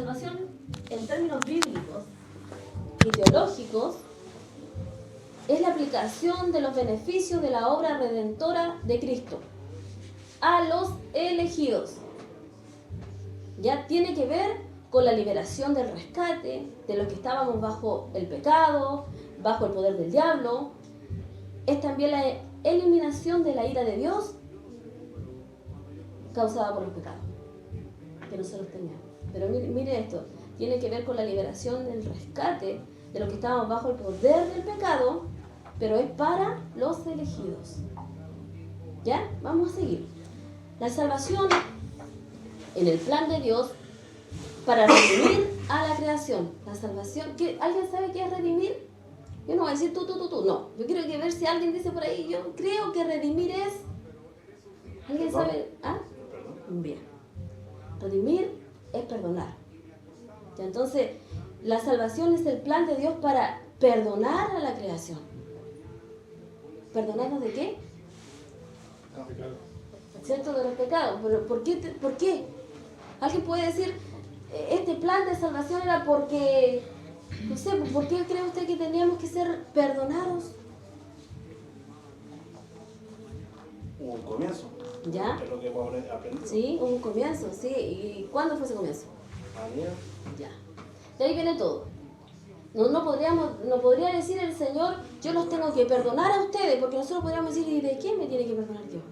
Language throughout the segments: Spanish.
salvación en términos bíblicos y teológicos es la aplicación de los beneficios de la obra redentora de Cristo a los elegidos. Ya tiene que ver con la liberación del rescate de los que estábamos bajo el pecado, bajo el poder del diablo. Es también la eliminación de la ira de Dios causada por los pecados que nosotros teníamos. Pero mire esto, tiene que ver con la liberación del rescate de los que estábamos bajo el poder del pecado, pero es para los elegidos. ¿Ya? Vamos a seguir. La salvación en el plan de Dios para redimir a la creación. La salvación, ¿alguien sabe qué es redimir? Yo no voy a decir tú. No, yo quiero ver si alguien dice por ahí, yo creo que redimir es... ¿Alguien sabe? ¿Ah? Bien. Redimir es perdonar. ¿Ya? Entonces, la salvación es el plan de Dios para perdonar a la creación. ¿Perdonarnos de qué? ¿Cierto? De los pecados. ¿Pero por qué? ¿Alguien puede decir, este plan de salvación era porque, no sé, ¿por qué cree usted que teníamos que ser perdonados? Hubo un comienzo. ¿Ya? Es lo que hemos aprendido. Sí, un comienzo, sí. ¿Y cuándo fue ese comienzo? Ayer. Ya. De ahí viene todo. No podría decir el Señor, yo los tengo que perdonar a ustedes, porque nosotros podríamos decir, ¿y de quién me tiene que perdonar Dios?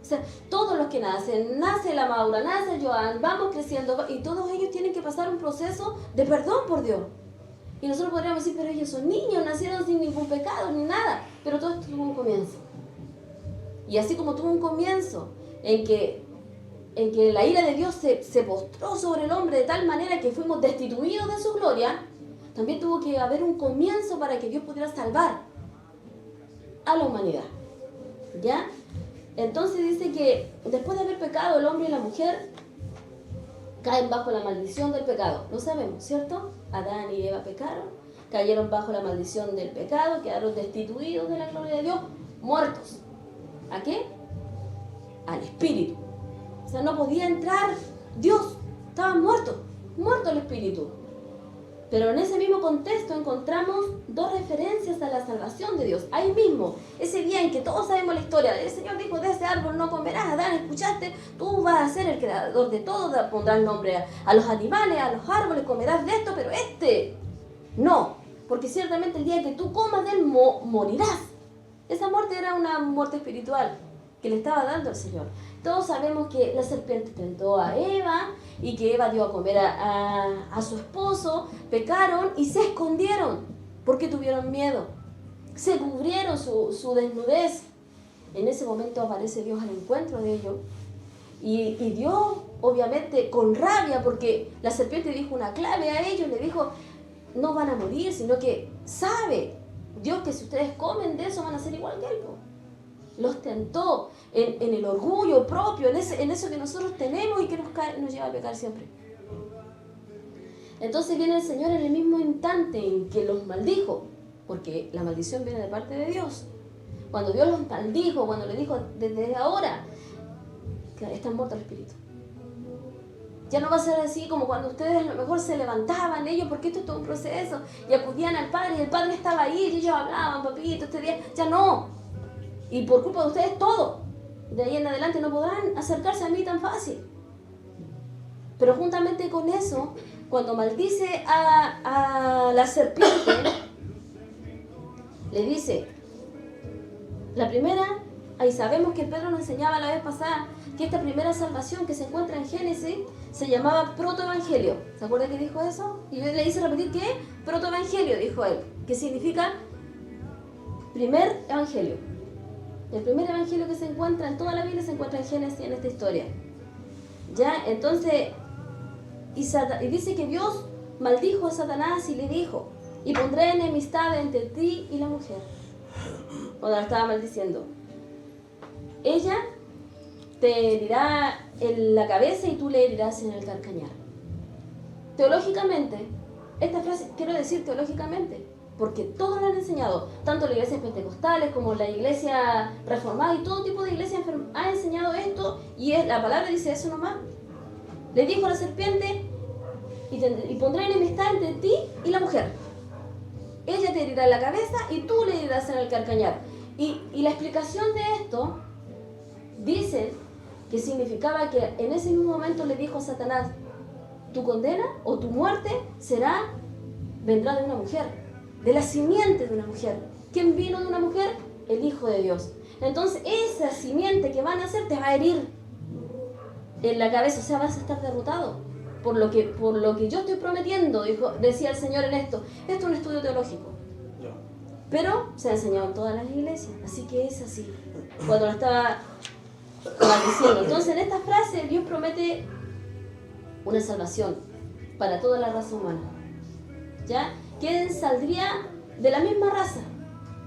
O sea, todos los que nacen, nace la Maura, nace el Joan, vamos creciendo, y todos ellos tienen que pasar un proceso de perdón por Dios. Y nosotros podríamos decir, pero ellos son niños, nacieron sin ningún pecado, ni nada. Pero todo esto tuvo un comienzo. Y así como tuvo un comienzo en que la ira de Dios se postró sobre el hombre de tal manera que fuimos destituidos de su gloria, también tuvo que haber un comienzo para que Dios pudiera salvar a la humanidad. ¿Ya? Entonces dice que después de haber pecado el hombre y la mujer caen bajo la maldición del pecado. Lo sabemos, ¿cierto? Adán y Eva pecaron, cayeron bajo la maldición del pecado, quedaron destituidos de la gloria de Dios, muertos. ¿A qué? Al espíritu. O sea, no podía entrar Dios, estaba muerto el espíritu. Pero en ese mismo contexto encontramos dos referencias a la salvación de Dios. Ahí mismo, ese día en que todos sabemos la historia, el Señor dijo, de ese árbol no comerás. Adán, escuchaste, tú vas a ser el creador de todo, pondrás nombre a los animales, a los árboles, comerás de esto, pero no, porque ciertamente el día que tú comas de él morirás. Esa muerte era una muerte espiritual que le estaba dando el Señor. Todos sabemos que la serpiente tentó a Eva y que Eva dio a comer a su esposo, pecaron y se escondieron porque tuvieron miedo. Se cubrieron su desnudez. En ese momento aparece Dios al encuentro de ellos. Y Dios, obviamente, con rabia, porque la serpiente dijo una clave a ellos, le dijo, no van a morir, sino que sabe Dios que si ustedes comen de eso van a ser igual que él. Los tentó en el orgullo propio, en eso que nosotros tenemos y que nos lleva a pecar siempre. Entonces viene el Señor en el mismo instante en que los maldijo, porque la maldición viene de parte de Dios. Cuando Dios los maldijo, cuando le dijo, desde ahora, que están muertos el espíritu. Ya no va a ser así como cuando ustedes a lo mejor se levantaban ellos, porque esto es todo un proceso, y acudían al Padre, y el Padre estaba ahí, y ellos hablaban, papito, este día, ya no. Y por culpa de ustedes todo. De ahí en adelante no podrán acercarse a mí tan fácil. Pero juntamente con eso, cuando maldice a la serpiente, le dice, la primera, ahí sabemos que Pedro nos enseñaba la vez pasada, que esta primera salvación que se encuentra en Génesis se llamaba protoevangelio. ¿Se acuerda que dijo eso? Y yo le hice repetir que protoevangelio, dijo él, que significa primer evangelio. El primer evangelio que se encuentra en toda la Biblia se encuentra en Génesis, en esta historia. Ya, entonces, y dice que Dios maldijo a Satanás y le dijo, y pondré enemistad entre ti y la mujer. Cuando la estaba maldiciendo. Ella te herirá en la cabeza y tú le herirás en el calcañar. Teológicamente, esta frase, quiero decir teológicamente, porque todos lo han enseñado, tanto las iglesias pentecostales como la iglesia reformada y todo tipo de iglesias ha enseñado esto, y la palabra dice eso nomás. Le dijo a la serpiente, y pondré enemistad entre ti y la mujer. Ella te herirá en la cabeza y tú le herirás en el calcañar. Y la explicación de esto dice que significaba que en ese mismo momento le dijo a Satanás, tu condena o tu muerte vendrá de una mujer, de la simiente de una mujer. ¿Quién vino de una mujer? El Hijo de Dios. Entonces esa simiente que van a hacer te va a herir en la cabeza, o sea, vas a estar derrotado por lo que yo estoy prometiendo, decía el Señor en esto. Esto es un estudio teológico, pero se ha enseñado en todas las iglesias, así que es así, cuando lo estaba diciendo. Entonces en esta frase Dios promete una salvación para toda la raza humana, ¿ya? ¿Quién saldría de la misma raza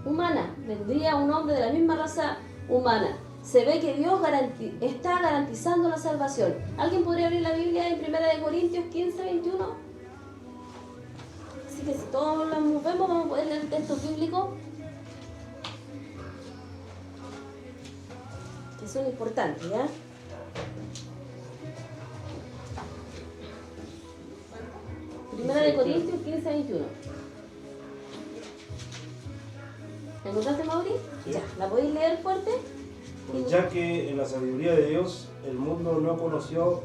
humana? Vendría un hombre de la misma raza humana. Se ve que Dios está garantizando la salvación. ¿Alguien podría abrir la Biblia en 1 Corintios 15, 21? Así que si todos lo movemos, vamos a poder leer el texto bíblico, que son importantes, ¿ya? Primera de Corintios 15, 21. ¿La encontraste, Mauri? Sí. Ya, ¿la podéis leer fuerte? Pues ya que en la sabiduría de Dios el mundo no conoció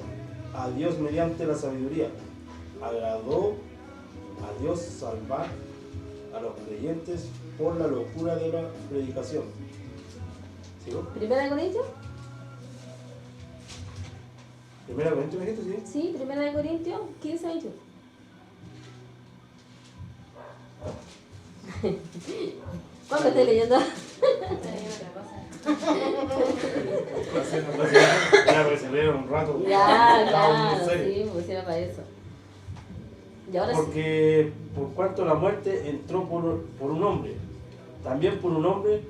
a Dios mediante la sabiduría, agradó a Dios salvar a los creyentes por la locura de la predicación. ¿Sigo? ¿Primera de Corintios? ¿Primera Corintios me dijiste, sí? Sí, Primera de Corintios 15, 21. ¿Cuándo estás leyendo? Ya, pues se lee un rato. Ya, claro, sí, pues era para eso. Y ahora Porque por cuanto la muerte entró por un hombre, también por un hombre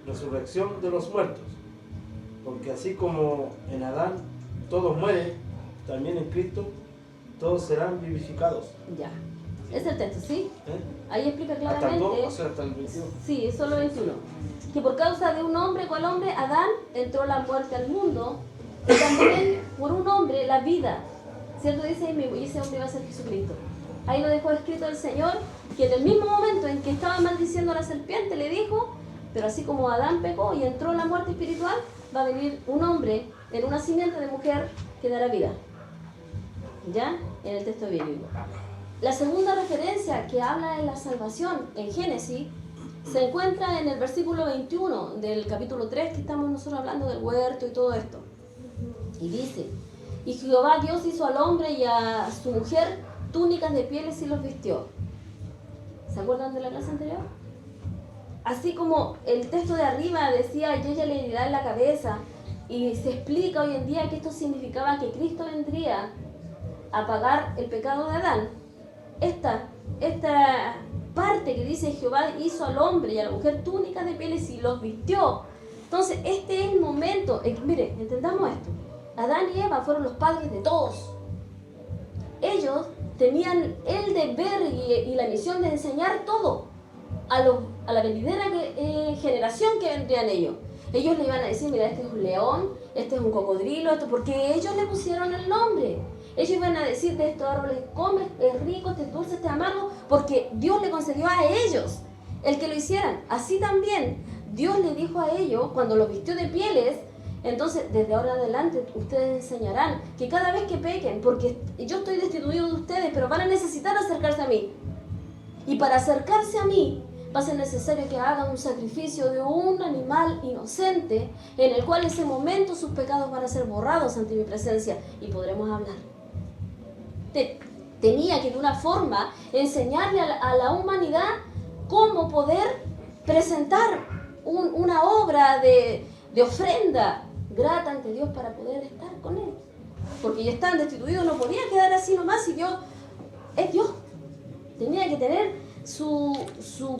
resurrección de los muertos. Porque así como en Adán todos mueren, también en Cristo todos serán vivificados. Ya, es el texto, ¿sí? Ahí explica Hasta el claramente. 2, o sea, hasta el 21. Sí, es solo 21. Que por causa de un hombre, ¿cuál hombre? Adán, entró la muerte al mundo. Y también por un hombre la vida. ¿Cierto? Dice, y ese hombre va a ser Jesucristo. Ahí lo dejó escrito el Señor, que en el mismo momento en que estaba maldiciendo a la serpiente, le dijo, pero así como Adán pecó y entró la muerte espiritual, va a venir un hombre en una simiente de mujer que dará vida. ¿Ya? En el texto bíblico. La segunda referencia que habla de la salvación en Génesis se encuentra en el versículo 21 del capítulo 3, que estamos nosotros hablando del huerto y todo esto. Y dice, y Jehová Dios hizo al hombre y a su mujer túnicas de pieles y los vistió. ¿Se acuerdan de la clase anterior? Así como el texto de arriba decía, y ella le herirá en la cabeza, y se explica hoy en día que esto significaba que Cristo vendría a pagar el pecado de Adán. Esta parte que dice Jehová hizo al hombre y a la mujer túnicas de pieles y los vistió. Entonces este es el momento, mire, entendamos esto. Adán y Eva fueron los padres de todos. Ellos tenían el deber y la misión de enseñar todo a la venidera generación que vendrían ellos. Ellos le iban a decir, mira, este es un león, este es un cocodrilo, esto, porque ellos le pusieron el nombre. Ellos iban a decir, de estos árboles comes, es rico, este es dulce, este es amargo, porque Dios le concedió a ellos el que lo hicieran. Así también Dios le dijo a ellos, cuando los vistió de pieles, entonces desde ahora adelante ustedes enseñarán que cada vez que pequen, porque yo estoy destituido de ustedes, pero van a necesitar acercarse a mí. Y para acercarse a mí va a ser necesario que hagan un sacrificio de un animal inocente, en el cual en ese momento sus pecados van a ser borrados ante mi presencia y podremos hablar. Tenía que de una forma enseñarle a la humanidad cómo poder presentar una obra de ofrenda grata ante Dios para poder estar con Él. Porque ya estaban destituidos, no podía quedar así nomás, y Dios es Dios. Tenía que tener su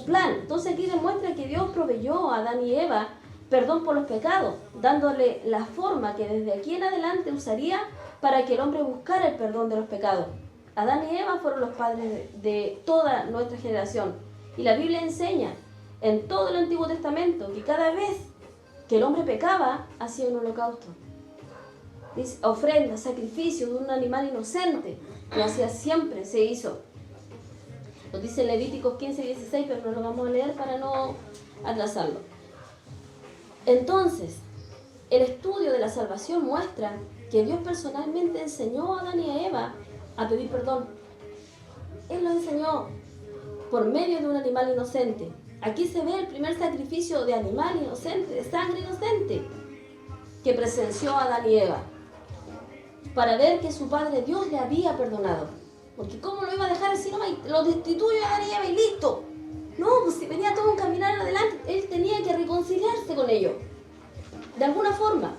plan. Entonces aquí demuestra que Dios proveyó a Adán y Eva perdón por los pecados, dándole la forma que desde aquí en adelante usaría para que el hombre buscara el perdón de los pecados. Adán y Eva fueron los padres de toda nuestra generación. Y la Biblia enseña en todo el Antiguo Testamento que cada vez que el hombre pecaba, hacía un holocausto. dice, ofrenda, sacrificio de un animal inocente. Lo hacía siempre, se hizo. Lo dice Levíticos 15 y 16, pero no lo vamos a leer para no atrasarlo. Entonces, el estudio de la salvación muestra que Dios personalmente enseñó a Adán y a Eva a pedir perdón. Él lo enseñó por medio de un animal inocente. Aquí se ve el primer sacrificio de animal inocente, de sangre inocente, que presenció a Adán y Eva, para ver que su Padre Dios le había perdonado. Porque ¿cómo lo iba a dejar así nomás? Lo destituye a Adán y Eva y listo. No, pues si venía todo un caminar adelante, él tenía que reconciliarse con ellos, de alguna forma.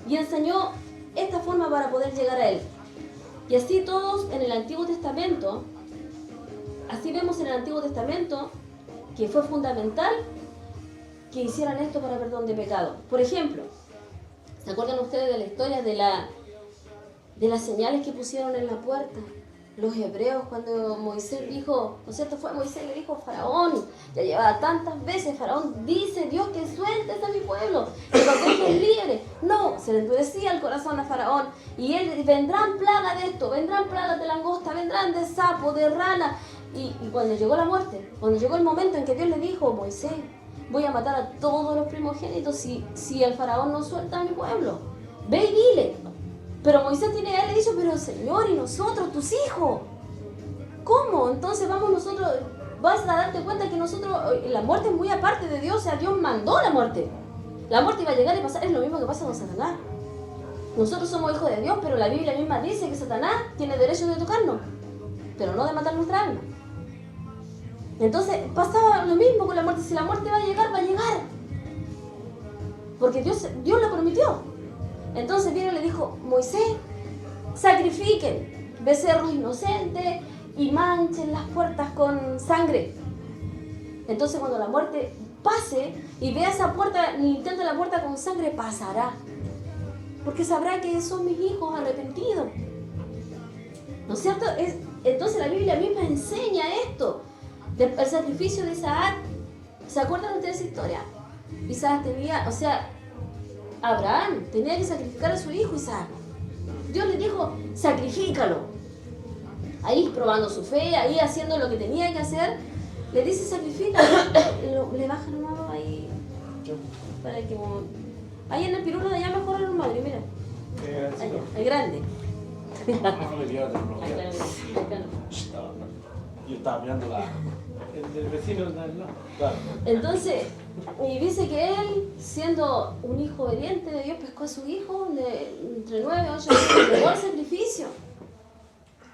Y enseñó esta forma para poder llegar a él. Y así todos en el Antiguo Testamento, así vemos en el Antiguo Testamento que fue fundamental que hicieran esto para perdón de pecado. Por ejemplo, ¿se acuerdan ustedes de la historia de las señales que pusieron en la puerta? Los hebreos, cuando Moisés dijo, ¿no es cierto? Fue Moisés le dijo, Faraón, ya llevaba tantas veces, Faraón, dice Dios que sueltes a mi pueblo, que los dejes libres. No, se le endurecía el corazón a Faraón, y él, vendrán plagas de esto, vendrán plagas de langosta, vendrán de sapo, de rana. Y cuando llegó la muerte, cuando llegó el momento en que Dios le dijo, Moisés, voy a matar a todos los primogénitos si el Faraón no suelta a mi pueblo, ve y dile. Pero Moisés él le dijo, pero Señor, ¿y nosotros, tus hijos? ¿Cómo? Entonces vamos nosotros, vas a darte cuenta que nosotros, la muerte es muy aparte de Dios, o sea, Dios mandó la muerte. La muerte iba a llegar y pasar, es lo mismo que pasa con Satanás. Nosotros somos hijos de Dios, pero la Biblia misma dice que Satanás tiene derecho de tocarnos, pero no de matar nuestra alma. Entonces pasaba lo mismo con la muerte, si la muerte va a llegar, va a llegar. Porque Dios lo permitió. Entonces vino y le dijo, Moisés, sacrifiquen becerros inocentes y manchen las puertas con sangre. Entonces cuando la muerte pase y vea esa puerta, el intento de la puerta con sangre, pasará. Porque sabrá que son mis hijos arrepentidos. ¿No es cierto? Entonces la Biblia misma enseña esto. El sacrificio de Isaac. ¿Se acuerdan ustedes de esa historia? Isaac tenía, Abraham tenía que sacrificar a su hijo Isaac. Dios le dijo, sacrifícalo. Ahí probando su fe, ahí haciendo lo que tenía que hacer, le dice sacrifícalo. Le baja la mano ahí. Para que... Ahí en el pirulo de allá mejor el madre, mira. Allá, el grande. Yo estaba mirando el del vecino de al lado. Claro. Entonces, y dice que él, siendo un hijo obediente de Dios, pescó a su hijo entre 9 y 8 años, llevó al sacrificio.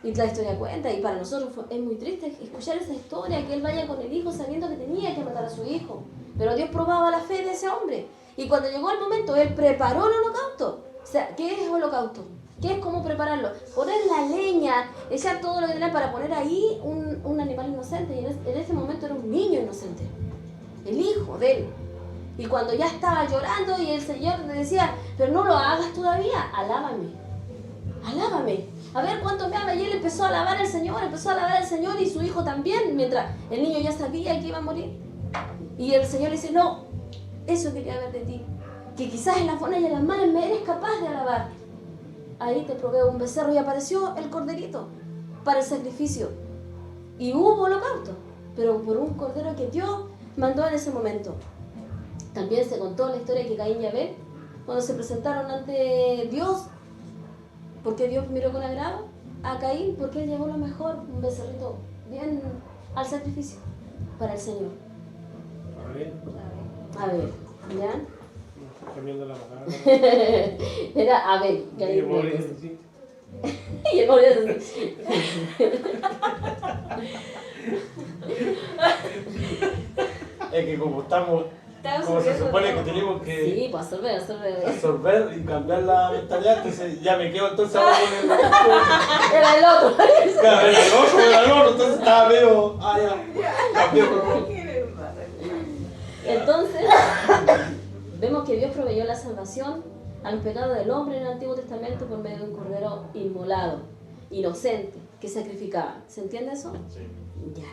Y la historia cuenta, y para nosotros es muy triste escuchar esa historia, que él vaya con el hijo sabiendo que tenía que matar a su hijo. Pero Dios probaba la fe de ese hombre. Y cuando llegó el momento, él preparó el holocausto. O sea, ¿qué es holocausto? ¿Qué es cómo prepararlo? Poner la leña, echar todo lo que tenía para poner ahí un animal inocente. Y en ese momento era un niño inocente, el hijo de él. Y cuando ya estaba llorando y el Señor le decía, pero no lo hagas todavía, alábame, alábame. A ver cuánto me ama. Y él empezó a alabar al Señor, y su hijo también, mientras el niño ya sabía que iba a morir. Y el Señor le dice, no, eso quería ver de ti, que quizás en las buenas y en las malas me eres capaz de alabar. Ahí te proveo un becerro, y apareció el corderito para el sacrificio. Y hubo holocausto, pero por un cordero que Dios mandó en ese momento. También se contó la historia que Caín y Abel, cuando se presentaron ante Dios, porque Dios miró con agrado a Caín, porque él llevó lo mejor, un becerrito bien al sacrificio para el Señor. Abel, ¿ya? Cambiando la palabra. Era Abel. Y el pobre sí. Y el pobre así. Es que como estamos, como se supone que tenemos que Sí, pues absorber. absorber y cambiar la mentalidad, entonces ya me quedo entonces ahora con el... Era el otro. Claro, era el otro, entonces estaba medio... ya, cambió con... Entonces, vemos que Dios proveyó la salvación a los pecados del hombre en el Antiguo Testamento por medio de un cordero inmolado, inocente, que sacrificaba. ¿Se entiende eso? Sí. Ya.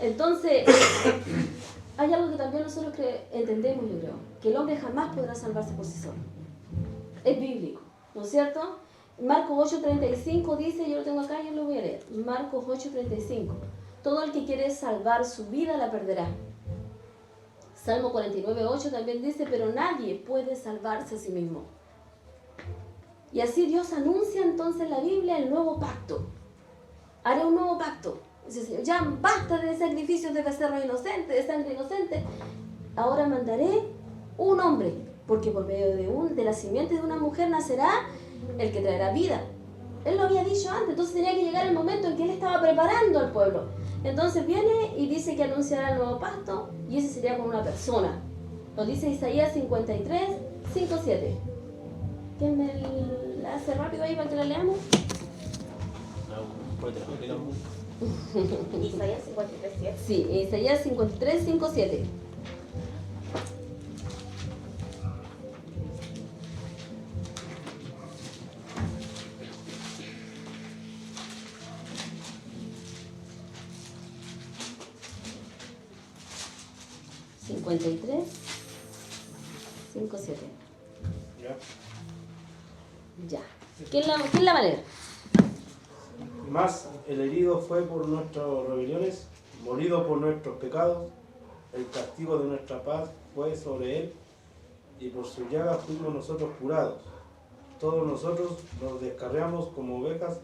Entonces, hay algo que también nosotros entendemos, yo creo, que el hombre jamás podrá salvarse por sí solo. Es bíblico. ¿no es cierto? Marcos 8:35 dice, yo lo tengo acá, yo lo voy a leer. Marcos 8:35. Todo el que quiere salvar su vida la perderá. Salmo 49:8 también dice, pero nadie puede salvarse a sí mismo. Y así Dios anuncia entonces en la Biblia el nuevo pacto. Haré un nuevo pacto. Dice el Señor, ya basta de sacrificios de becerros inocentes, de sangre inocente. Ahora mandaré un hombre, porque por medio de la simiente de una mujer nacerá el que traerá vida. Él lo había dicho antes, entonces tenía que llegar el momento en que él estaba preparando al pueblo. Entonces viene y dice que anunciará el nuevo pacto, y ese sería con una persona. Lo dice Isaías 53:5-7. ¿Quién me la hace rápido ahí para que la leamos? Isaías 53:7. Sí, Isaías 53:5-7. Ya. ¿Quién la va a leer? Mas el herido fue por nuestras rebeliones, molido por nuestros pecados, el castigo de nuestra paz fue sobre él, y por su llaga fuimos nosotros curados. Todos nosotros nos descarriamos como ovejas,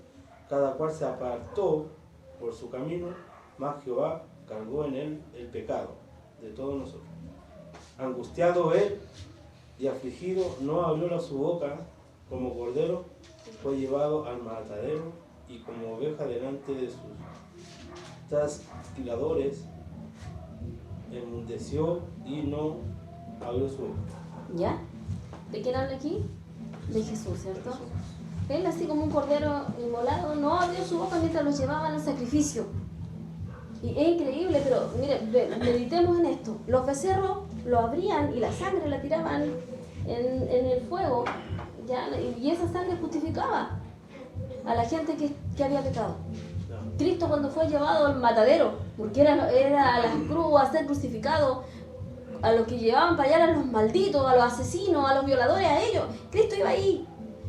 cada cual se apartó por su camino, mas Jehová cargó en él el pecado de todos nosotros. Angustiado él y afligido, no abrió su boca, como cordero fue llevado al matadero, y como oveja delante de sus trasquiladores, enmudeció y no abrió su boca. ¿Ya? ¿De quién habla aquí? De Jesús, ¿cierto? Él, así como un cordero inmolado, no abrió su boca mientras los llevaban al sacrificio. Y es increíble, pero mire, meditemos en esto. Los becerros lo abrían y la sangre la tiraban en el fuego, ¿ya? Y esa sangre justificaba a la gente que había pecado. Cristo, cuando fue llevado al matadero, porque era a la cruz a ser crucificado, a los que llevaban para allá, a los malditos, a los asesinos, a los violadores, a ellos, Cristo iba ahí,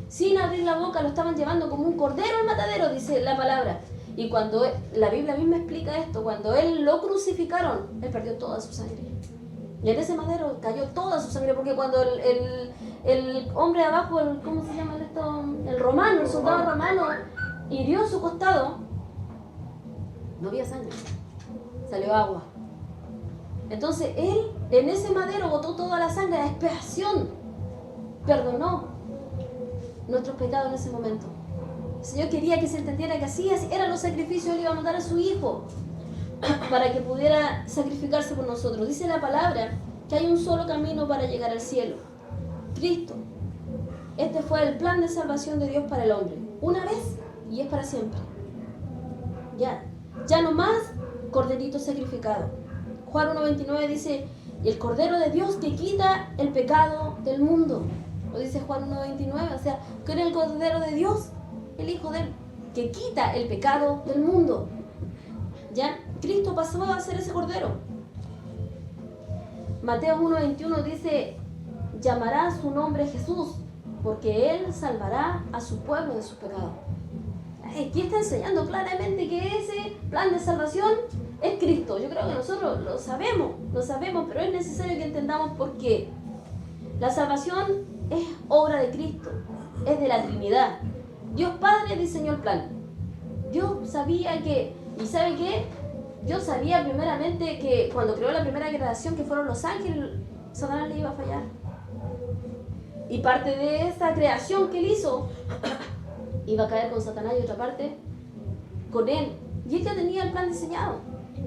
sin abrir la boca, lo estaban llevando como un cordero al matadero, dice la palabra. Y cuando la Biblia misma explica esto, cuando él lo crucificaron, él perdió toda su sangre. Y en ese madero cayó toda su sangre, porque cuando el hombre de abajo, ¿cómo se llama esto? El romano, el soldado romano, hirió su costado, no había sangre, salió agua. Entonces él en ese madero botó toda la sangre, la expiación, perdonó nuestros pecados en ese momento. El Señor quería que se entendiera que así eran los sacrificios. Él iba a mandar a su Hijo para que pudiera sacrificarse por nosotros. Dice la palabra que hay un solo camino para llegar al cielo: Cristo. Este fue el plan de salvación de Dios para el hombre, una vez y es para siempre. Ya no más corderito sacrificado. Juan 1:29 dice, y el Cordero de Dios que quita el pecado del mundo. Lo dice Juan 1:29, o sea, que era el Cordero de Dios, el Hijo de él, que quita el pecado del mundo. Ya, Cristo pasó a ser ese Cordero. Mateo 1:21 dice, llamará su nombre Jesús, porque él salvará a su pueblo de sus pecados. Aquí está enseñando claramente que ese plan de salvación es Cristo. Yo creo que nosotros lo sabemos, pero es necesario que entendamos por qué. La salvación es obra de Cristo, es de la Trinidad. Dios Padre diseñó el plan. Dios sabía que, ¿y sabe qué? Dios sabía primeramente que cuando creó la primera creación, que fueron los ángeles, Satanás le iba a fallar. Y parte de esa creación que él hizo iba a caer con Satanás y otra parte con él. Y él ya tenía el plan diseñado.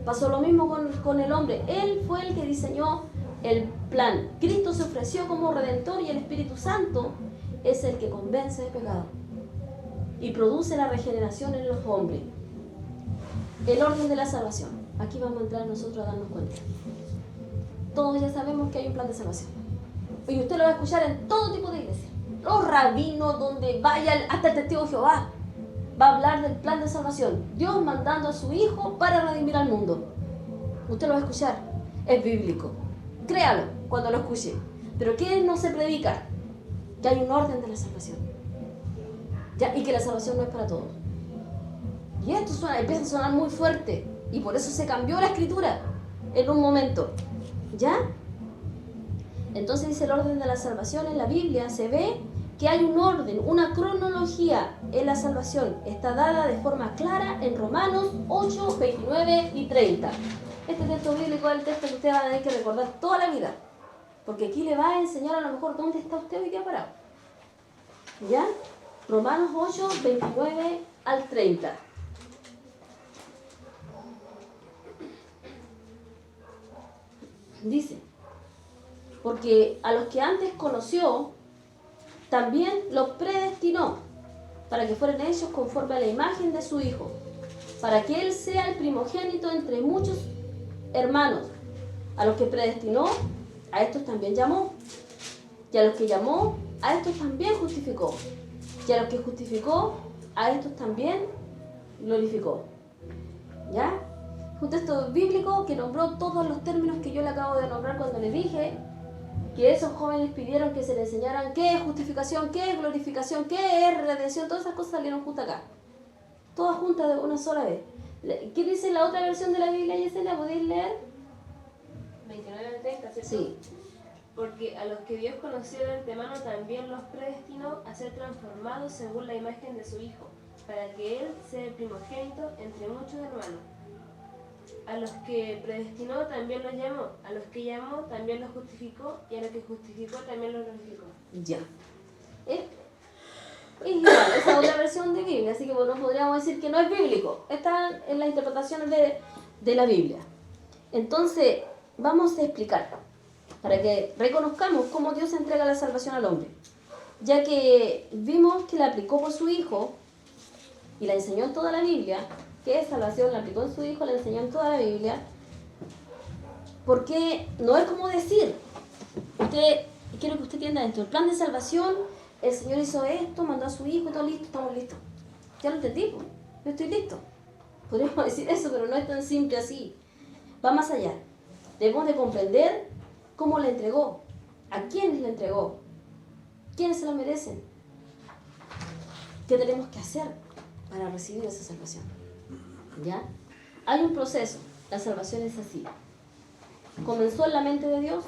Pasó lo mismo con el hombre. Él fue el que diseñó el plan. Cristo se ofreció como Redentor y el Espíritu Santo es el que convence de pecado y produce la regeneración en los hombres. El orden de la salvación. Aquí vamos a entrar nosotros a darnos cuenta. Todos ya sabemos que hay un plan de salvación. Y usted lo va a escuchar en todo tipo de iglesias. Los rabinos, donde vaya, hasta el testigo de Jehová, va a hablar del plan de salvación. Dios mandando a su Hijo para redimir al mundo. Usted lo va a escuchar. Es bíblico. Créalo cuando lo escuche. Pero ¿qué no se predica? Que hay un orden de la salvación. ¿Ya? Y que la salvación no es para todos. Y esto empieza a sonar muy fuerte. Y por eso se cambió la escritura en un momento. ¿Ya? Entonces dice el orden de la salvación en la Biblia. Se ve que hay un orden, una cronología en la salvación. Está dada de forma clara en Romanos 8, 29 y 30. Este texto bíblico es el texto que usted va a tener que recordar toda la vida. Porque aquí le va a enseñar a lo mejor dónde está usted hoy día parado. ¿Ya? Romanos 8, 29 al 30. Dice, porque a los que antes conoció, también los predestinó, para que fueran hechos conforme a la imagen de su Hijo, para que Él sea el primogénito entre muchos hermanos. A los que predestinó, a estos también llamó. Y a los que llamó, a estos también justificó. Y a los que justificó, a estos también glorificó. ¿Ya? Un texto bíblico que nombró todos los términos que yo le acabo de nombrar cuando le dije que esos jóvenes pidieron que se les enseñaran qué es justificación, qué es glorificación, qué es redención. Todas esas cosas salieron juntas acá. Todas juntas de una sola vez. ¿Qué dice la otra versión de la Biblia, Yesenia? ¿Podéis leer? 29 al 30, ¿cierto? Sí. Porque a los que Dios conoció de antemano también los predestinó a ser transformados según la imagen de su Hijo, para que Él sea el primogénito entre muchos hermanos. A los que predestinó también los llamó, a los que llamó también los justificó, y a los que justificó también los glorificó. Ya. Es igual, esa otra versión de Biblia, así que bueno, podríamos decir que no es bíblico. Está en las interpretaciones de la Biblia. Entonces, vamos a explicar, para que reconozcamos cómo Dios entrega la salvación al hombre. Ya que vimos que la aplicó por su Hijo, y la enseñó en toda la Biblia, que es salvación, la aplicó en su Hijo, la enseñó en toda la Biblia, porque no es como decir, quiero que usted entienda esto, el plan de salvación, el Señor hizo esto, mandó a su Hijo, todo listo, estamos listos. Ya lo entendí, pues, yo estoy listo. Podríamos decir eso, pero no es tan simple así. Va más allá. Debemos de comprender cómo le entregó, a quiénes le entregó, quiénes se lo merecen, qué tenemos que hacer para recibir esa salvación. ¿Ya? Hay un proceso, la salvación es así. Comenzó en la mente de Dios,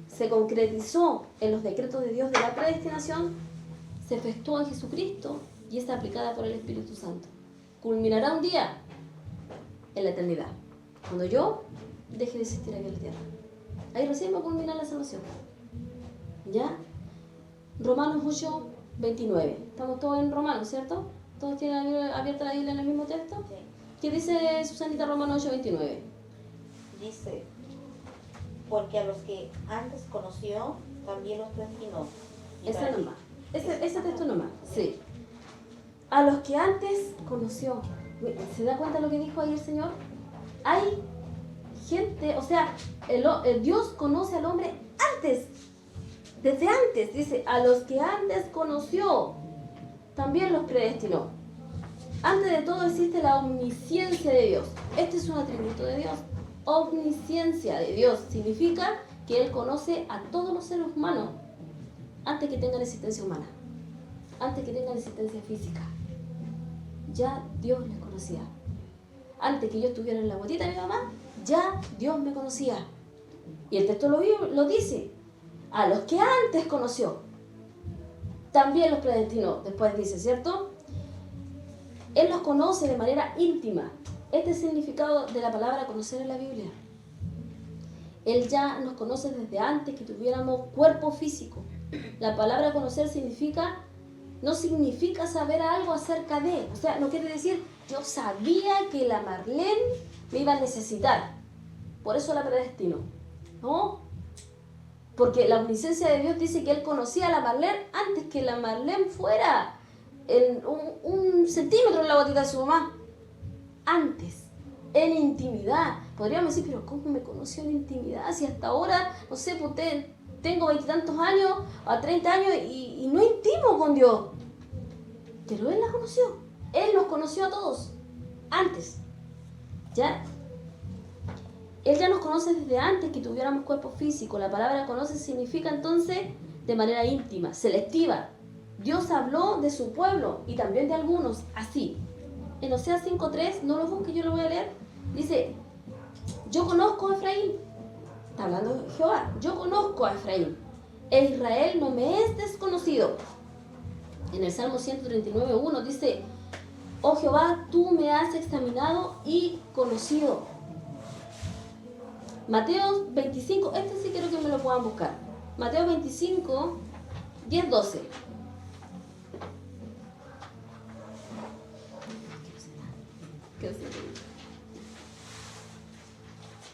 se concretizó en los decretos de Dios de la predestinación, se efectuó en Jesucristo y está aplicada por el Espíritu Santo. Culminará un día en la eternidad, cuando yo deje de existir aquí en la tierra. Ahí recién va a culminar la salvación. ¿Ya? Romanos 8, 29. Estamos todos en Romanos, ¿cierto? ¿Todos tienen abierta la Biblia en el mismo texto? Sí. ¿Qué dice Susanita Romanos 8, 29? Dice, porque a los que antes conoció, también los predestinó. Y Ese para- nomás. Ese texto nomás, sí. A los que antes conoció. ¿Se da cuenta lo que dijo ahí el Señor? Hay gente, o sea, el Dios conoce al hombre antes. Desde antes, dice, a los que antes conoció, también los predestinó. Antes de todo existe la omnisciencia de Dios. Este es un atributo de Dios. Omnisciencia de Dios significa que Él conoce a todos los seres humanos antes que tengan existencia humana, antes que tengan existencia física. Ya Dios les conocía. Antes que yo estuviera en la botita de mi mamá, ya Dios me conocía. Y el texto lo dice. A los que antes conoció, también los predestinó. Después dice, ¿cierto? Él los conoce de manera íntima. Este es el significado de la palabra conocer en la Biblia. Él ya nos conoce desde antes que tuviéramos cuerpo físico. La palabra conocer no significa saber algo acerca de. O sea, no quiere decir, yo sabía que la Marlene me iba a necesitar. Por eso la predestinó. ¿No? Porque la omnisciencia de Dios dice que Él conocía a la Marlene antes que la Marlene fuera en un centímetro en la botita de su mamá. Antes, en intimidad. Podríamos decir, pero ¿cómo me conoció en intimidad? Si hasta ahora, no sé, pues tengo 20 y tantos años, a 30 años y no intimo con Dios. Pero Él la conoció. Él nos conoció a todos. Antes. ¿Ya? Él ya nos conoce desde antes que tuviéramos cuerpo físico. La palabra conoce significa entonces de manera íntima, selectiva, Dios habló de su pueblo y también de algunos así. En Oseas 5:3, no lo busque, yo lo voy a leer. Dice, yo conozco a Efraín. Está hablando Jehová. Yo conozco a Efraín. E Israel no me es desconocido. En el Salmo 139:1 dice, oh Jehová, tú me has examinado y conocido. Mateo 25, este sí quiero que me lo puedan buscar. Mateo 25, 10, 12.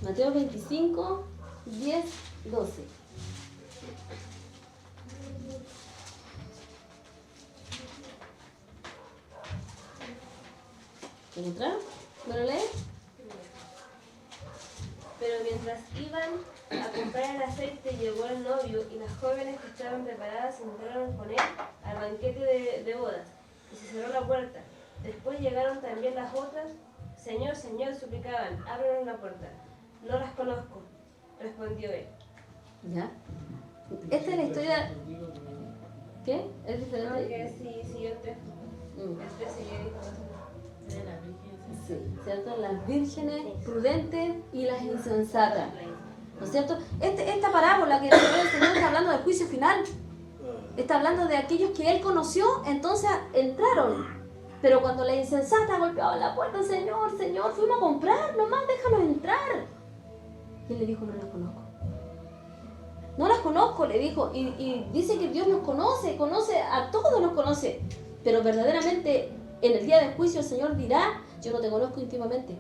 Mateo 25, 10, 12. ¿Me encontraron? ¿Me lo leen? Pero mientras iban a comprar el aceite, llegó el novio y las jóvenes que estaban preparadas entraron con él al banquete de bodas y se cerró la puerta. Después llegaron también las otras. Señor, Señor, suplicaban, ábrenos la puerta. No las conozco, respondió él. ¿Ya? Esta es la historia. ¿Qué? ¿Es No, diferente? que si yo te... Mm. El 13 ya dijo más o menos. Sí, ¿cierto? Las vírgenes prudentes y las insensatas. ¿No es cierto? Esta parábola que el Señor está hablando del juicio final, está hablando de aquellos que Él conoció, entonces entraron. Pero cuando la insensata golpeaba la puerta, Señor, Señor, fuimos a comprar, nomás déjanos entrar. Y Él le dijo, no las conozco. No las conozco, le dijo. Y dice que Dios nos conoce, a todos nos conoce. Pero verdaderamente en el día del juicio el Señor dirá, yo no te conozco íntimamente.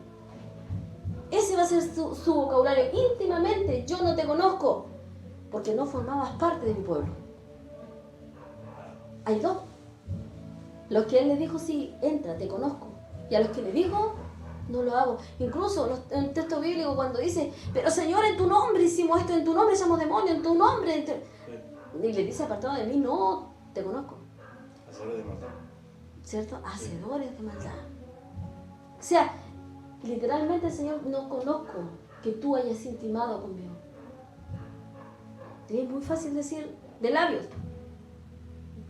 Ese va a ser su vocabulario, íntimamente, yo no te conozco, porque no formabas parte de mi pueblo. Hay dos. Los que Él les dijo, sí, entra, te conozco. Y a los que le dijo, no lo hago. Incluso en el texto bíblico cuando dice, pero Señor, en tu nombre hicimos esto, en tu nombre echamos demonios, en tu nombre. Y le dice, apartado de mí, no, te conozco. Hacedores de maldad. ¿Cierto? Hacedores de maldad. O sea, literalmente el Señor, no conozco que tú hayas intimado conmigo. Y es muy fácil decir de labios.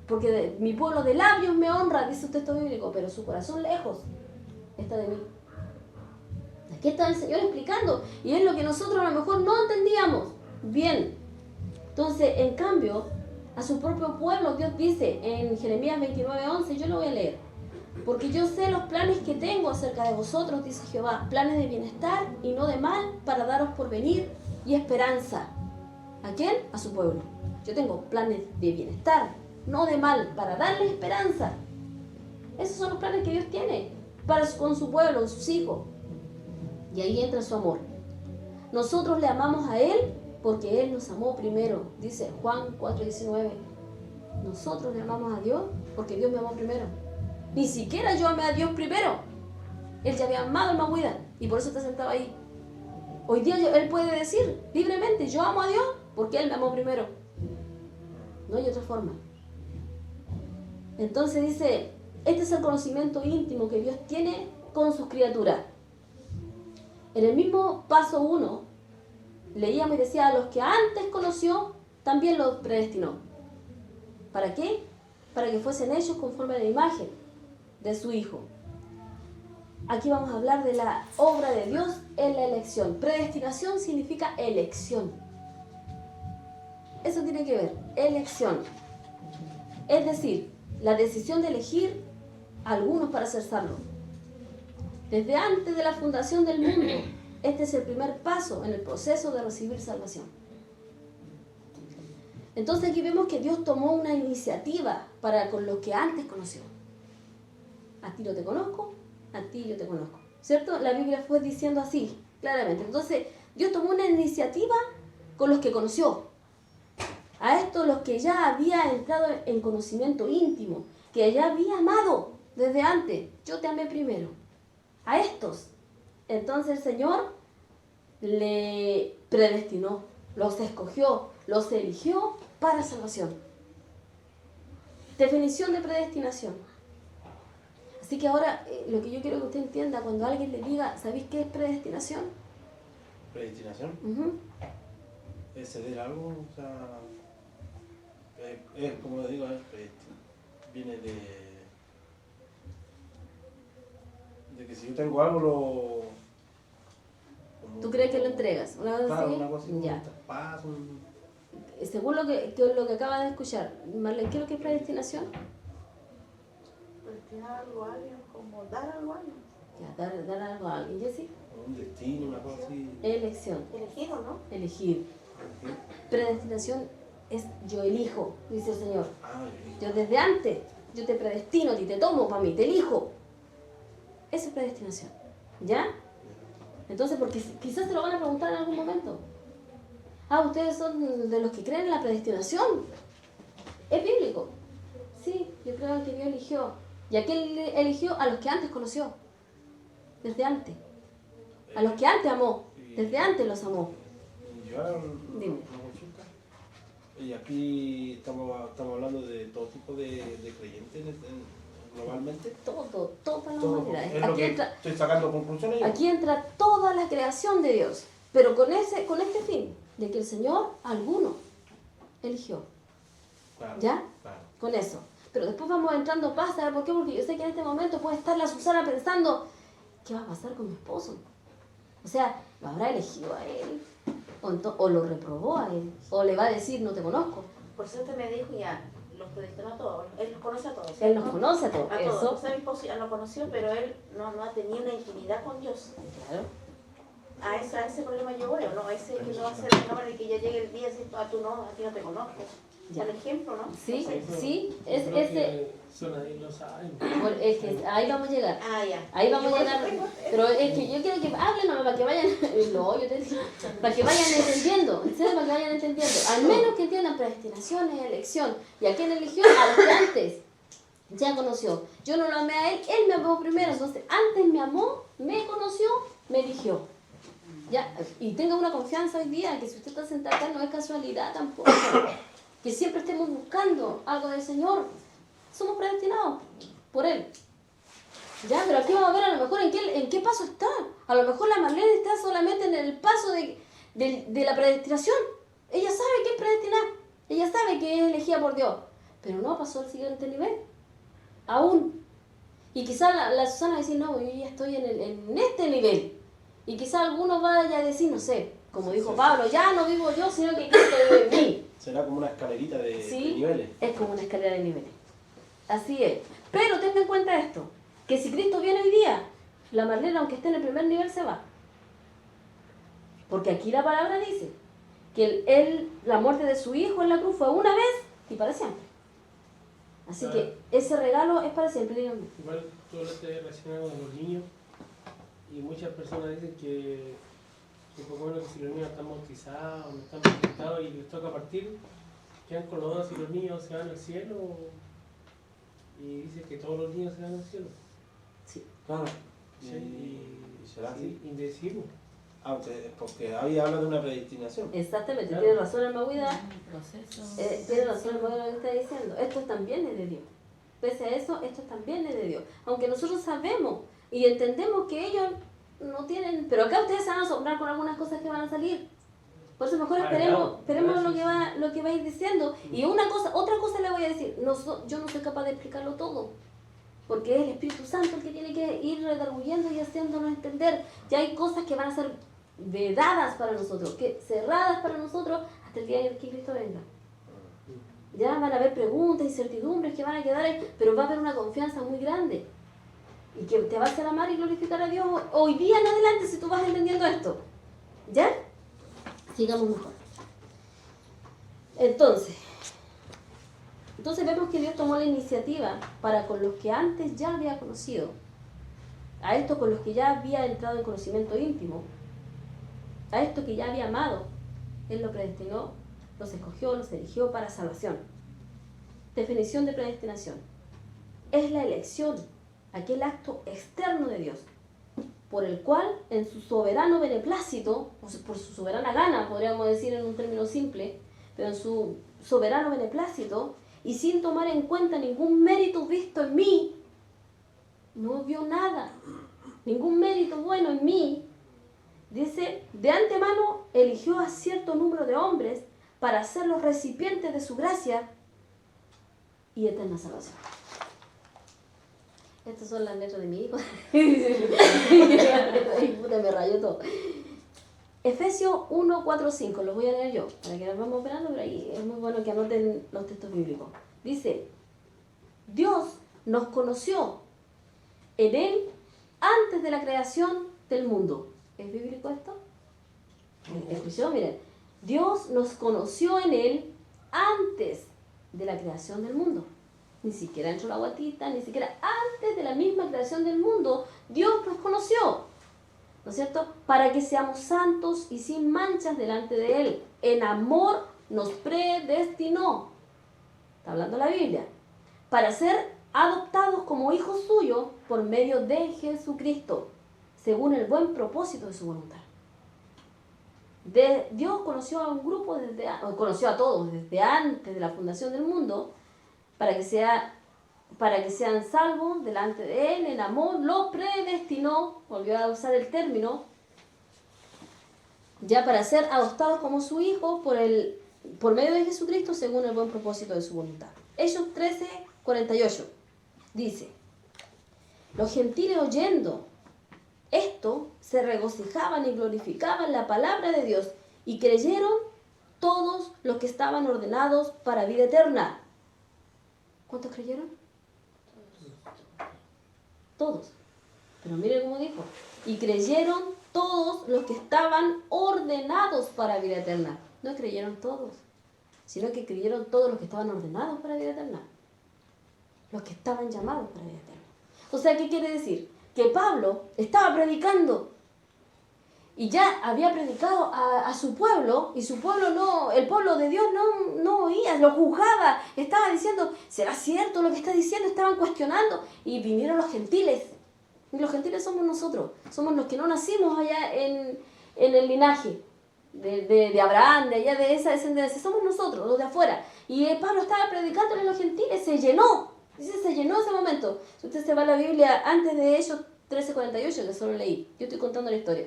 Porque mi pueblo de labios me honra, dice un texto bíblico, pero su corazón lejos está de mí. Aquí está el Señor explicando. Y es lo que nosotros a lo mejor no entendíamos bien. Entonces, en cambio, a su propio pueblo, Dios dice en Jeremías 29:11, yo lo voy a leer. Porque yo sé los planes que tengo acerca de vosotros, dice Jehová, planes de bienestar y no de mal, para daros porvenir y esperanza. ¿A quién? A su pueblo. Yo tengo planes de bienestar, no de mal, para darle esperanza. Esos son los planes que Dios tiene con su pueblo, con sus hijos. Y ahí entra su amor. Nosotros le amamos a Él porque Él nos amó primero, dice Juan 4:19. Nosotros le amamos a Dios porque Dios me amó primero. Ni siquiera yo amé a Dios primero. Él ya había amado al Mahuida y por eso está sentado ahí. Hoy día Él puede decir libremente, yo amo a Dios porque Él me amó primero. No hay otra forma. Entonces dice, este es el conocimiento íntimo que Dios tiene con sus criaturas. En el mismo paso 1, leíamos y decía, a los que antes conoció, también los predestinó. ¿Para qué? Para que fuesen ellos conforme a la imagen de su Hijo. Aquí vamos a hablar de la obra de Dios en la elección. Predestinación significa elección. Eso tiene que ver, elección. Es decir, la decisión de elegir a algunos para ser salvos. Desde antes de la fundación del mundo, este es el primer paso en el proceso de recibir salvación. Entonces aquí vemos que Dios tomó una iniciativa para con los que antes conoció. A ti no te conozco, a ti yo te conozco. ¿Cierto? La Biblia fue diciendo así, claramente. Entonces, Dios tomó una iniciativa con los que conoció. A estos los que ya había entrado en conocimiento íntimo, que ya había amado desde antes. Yo te amé primero. A estos. Entonces el Señor le predestinó, los escogió, los eligió para salvación. Definición de predestinación. Así que ahora lo que yo quiero que usted entienda, cuando alguien le diga, ¿sabéis qué es predestinación? Predestinación. Es ceder algo, o sea, es como digo, es predestinado. viene de que si yo tengo algo como- ¿Tú crees que lo entregas? ¿Una cosa Claro, así? una cosa así, como Ya. un traspaso, Según lo que acabas de escuchar, Marlene, ¿qué es lo que es predestinación? Destinar algo a alguien, como dar algo a alguien. Ya, dar algo a alguien. ¿Jessy? un destino, una cosa así. Elección, Elegido, ¿no? elegir. Predestinación es yo elijo, dice el Señor. Ah, Yo desde antes, yo te predestino a ti, te tomo para mí, te elijo. Eso es predestinación. ¿Ya? Entonces, porque quizás te lo van a preguntar en algún momento. Ah, ustedes son de los que creen en la predestinación. ¿Es bíblico? Sí, yo creo que Dios eligió. ¿Y a quién eligió? A los que antes conoció. Desde antes. A los que antes amó. Desde antes los amó. Y yo ahora Dime. una consulta. Y aquí estamos hablando de todo tipo de creyentes globalmente. Todas las Todo, maneras. es lo Aquí que entra, estoy sacando conclusiones. aquí entra toda la creación de Dios. Pero con este fin, de que el Señor alguno eligió. Claro, ¿Ya? claro. Con eso. Pero después vamos entrando paz, ¿sabes por qué? Porque yo sé que en este momento puede estar la Susana pensando, ¿qué va a pasar con mi esposo? O sea, ¿lo habrá elegido a él? ¿O lo reprobó a él? ¿O le va a decir, no te conozco? Por eso te me dijo ya, los predestinó a todos, él los conoce a todos. Él nos ¿no? conoce a todos. A todos. Eso. O sea, mi esposo ya lo conoció, pero él no ha tenido una intimidad con Dios. Claro. A ese problema yo voy, ¿o no? A ese que no va a ser el nombre de que ya llegue el día, si a tú no, a ti no te conozco. Ya. Por ejemplo, ¿no? Sí, No sé. sí, Yo es creo ese. que son ahí, lo saben. Es que ahí vamos a llegar. Ah, ya. Ahí vamos Yo a por eso llegar. tengo- Pero es que yo quiero que hablen nomás para que vayan. No, yo te digo. Para que vayan entendiendo. En serio, para que vayan entendiendo. Al menos que entiendan predestinación, elección. ¿Y a quién eligió? A los que antes ya conoció. Yo no lo amé a él, él me amó primero. Entonces, antes me amó, me conoció, me eligió. Ya, y tenga una confianza hoy día que si usted está sentado acá no es casualidad tampoco. Que siempre estemos buscando algo del Señor. Somos predestinados por Él. Ya, pero aquí vamos a ver a lo mejor en qué paso está. A lo mejor la Marlene está solamente en el paso de la predestinación. Ella sabe que es predestinada. Ella sabe que es elegida por Dios. Pero no pasó al siguiente nivel. Aún. Y quizás la Susana va a decir, no, yo ya estoy en este nivel. Y quizás algunos vaya a decir, no sé, como dijo Pablo, ya no vivo yo, sino que Cristo vive en mí. Será como una escalerita de Sí, niveles. es como una escalera de niveles. Así es. Pero tenga en cuenta esto, que si Cristo viene hoy día, la Marlene, aunque esté en el primer nivel, se va. Porque aquí la palabra dice que la muerte de su hijo en la cruz fue una vez y para siempre. Así que ese regalo es para siempre, díganme. Igual tú hablaste relacionado con los niños y muchas personas dicen que poco menos que si los niños están bautizados, no están bautizados y les toca partir, quedan con los dos y los niños se van al cielo y dicen que todos los niños se van al cielo. Sí. Claro. Sí, Y será así. y decimos. Aunque, porque ahí habla de una predestinación. Exactamente, Claro. tiene razón el Maguida. Proceso. Tiene razón el modelo que está diciendo. Esto también es de Dios. Pese a eso, esto también es de Dios. Aunque nosotros sabemos y entendemos que ellos no tienen... Pero acá ustedes se van a asombrar con algunas cosas que van a salir. Por eso mejor esperemos lo que va a ir diciendo. Y otra cosa le voy a decir. Yo no soy capaz de explicarlo todo. Porque es el Espíritu Santo el que tiene que ir redarguyendo y haciéndonos entender. Ya hay cosas que van a ser vedadas para nosotros, cerradas para nosotros hasta el día en que Cristo venga. Ya van a haber preguntas, incertidumbres que van a quedar ahí, pero va a haber una confianza muy grande. Y que te va a hacer amar y glorificar a Dios hoy día en adelante si tú vas entendiendo esto. ¿Ya? Sigamos mejor. Entonces vemos que Dios tomó la iniciativa para con los que antes ya había conocido, a estos con los que ya había entrado en conocimiento íntimo, a estos que ya había amado, Él los predestinó, los escogió, los eligió para salvación. Definición de predestinación. Es la elección, aquel acto externo de Dios, por el cual en su soberano beneplácito, o por su soberana gana, podríamos decir en un término simple, pero en su soberano beneplácito, y sin tomar en cuenta ningún mérito visto en mí, no vio nada, ningún mérito bueno en mí, dice, de antemano eligió a cierto número de hombres para ser los recipientes de su gracia y eterna salvación. Estas son las letras de mi hijo. Ay, puta, me rayó todo. Efesios 1, 4, 5. Los voy a leer yo, para que las vamos esperando, pero ahí es muy bueno que anoten los textos bíblicos. Dice, Dios nos conoció en Él antes de la creación del mundo. ¿Es bíblico esto? ¿Escuchó? Miren. Dios nos conoció en Él antes de la creación del mundo. Ni siquiera entró la guatita, ni siquiera antes de la misma creación del mundo, Dios nos conoció. ¿No es cierto? Para que seamos santos y sin manchas delante de Él. En amor nos predestinó. Está hablando la Biblia. Para ser adoptados como hijos suyos por medio de Jesucristo, según el buen propósito de su voluntad. Dios conoció a un grupo, conoció a todos desde antes de la fundación del mundo, para que sean salvos delante de Él, en amor, lo predestinó, volvió a usar el término, ya para ser adoptados como su hijo por medio de Jesucristo, según el buen propósito de su voluntad. Hechos 13, 48, dice, los gentiles oyendo esto se regocijaban y glorificaban la palabra de Dios y creyeron todos los que estaban ordenados para vida eterna. ¿Cuántos creyeron? Todos. Pero mire cómo dijo. Y creyeron todos los que estaban ordenados para vida eterna. No creyeron todos, sino que creyeron todos los que estaban ordenados para vida eterna. Los que estaban llamados para vida eterna. O sea, ¿qué quiere decir? Que Pablo estaba predicando y ya había predicado a su pueblo, y su pueblo no, el pueblo de Dios no oía, lo juzgaba, estaba diciendo, ¿será cierto lo que está diciendo? Estaban cuestionando, y vinieron los gentiles, y los gentiles somos nosotros, somos los que no nacimos allá en el linaje de Abraham, de allá de esa descendencia, somos nosotros, los de afuera, y Pablo estaba predicándole a los gentiles, se llenó, dice, se llenó ese momento. Si usted se va a la Biblia antes de Hechos 13:48, que solo leí, yo estoy contando la historia.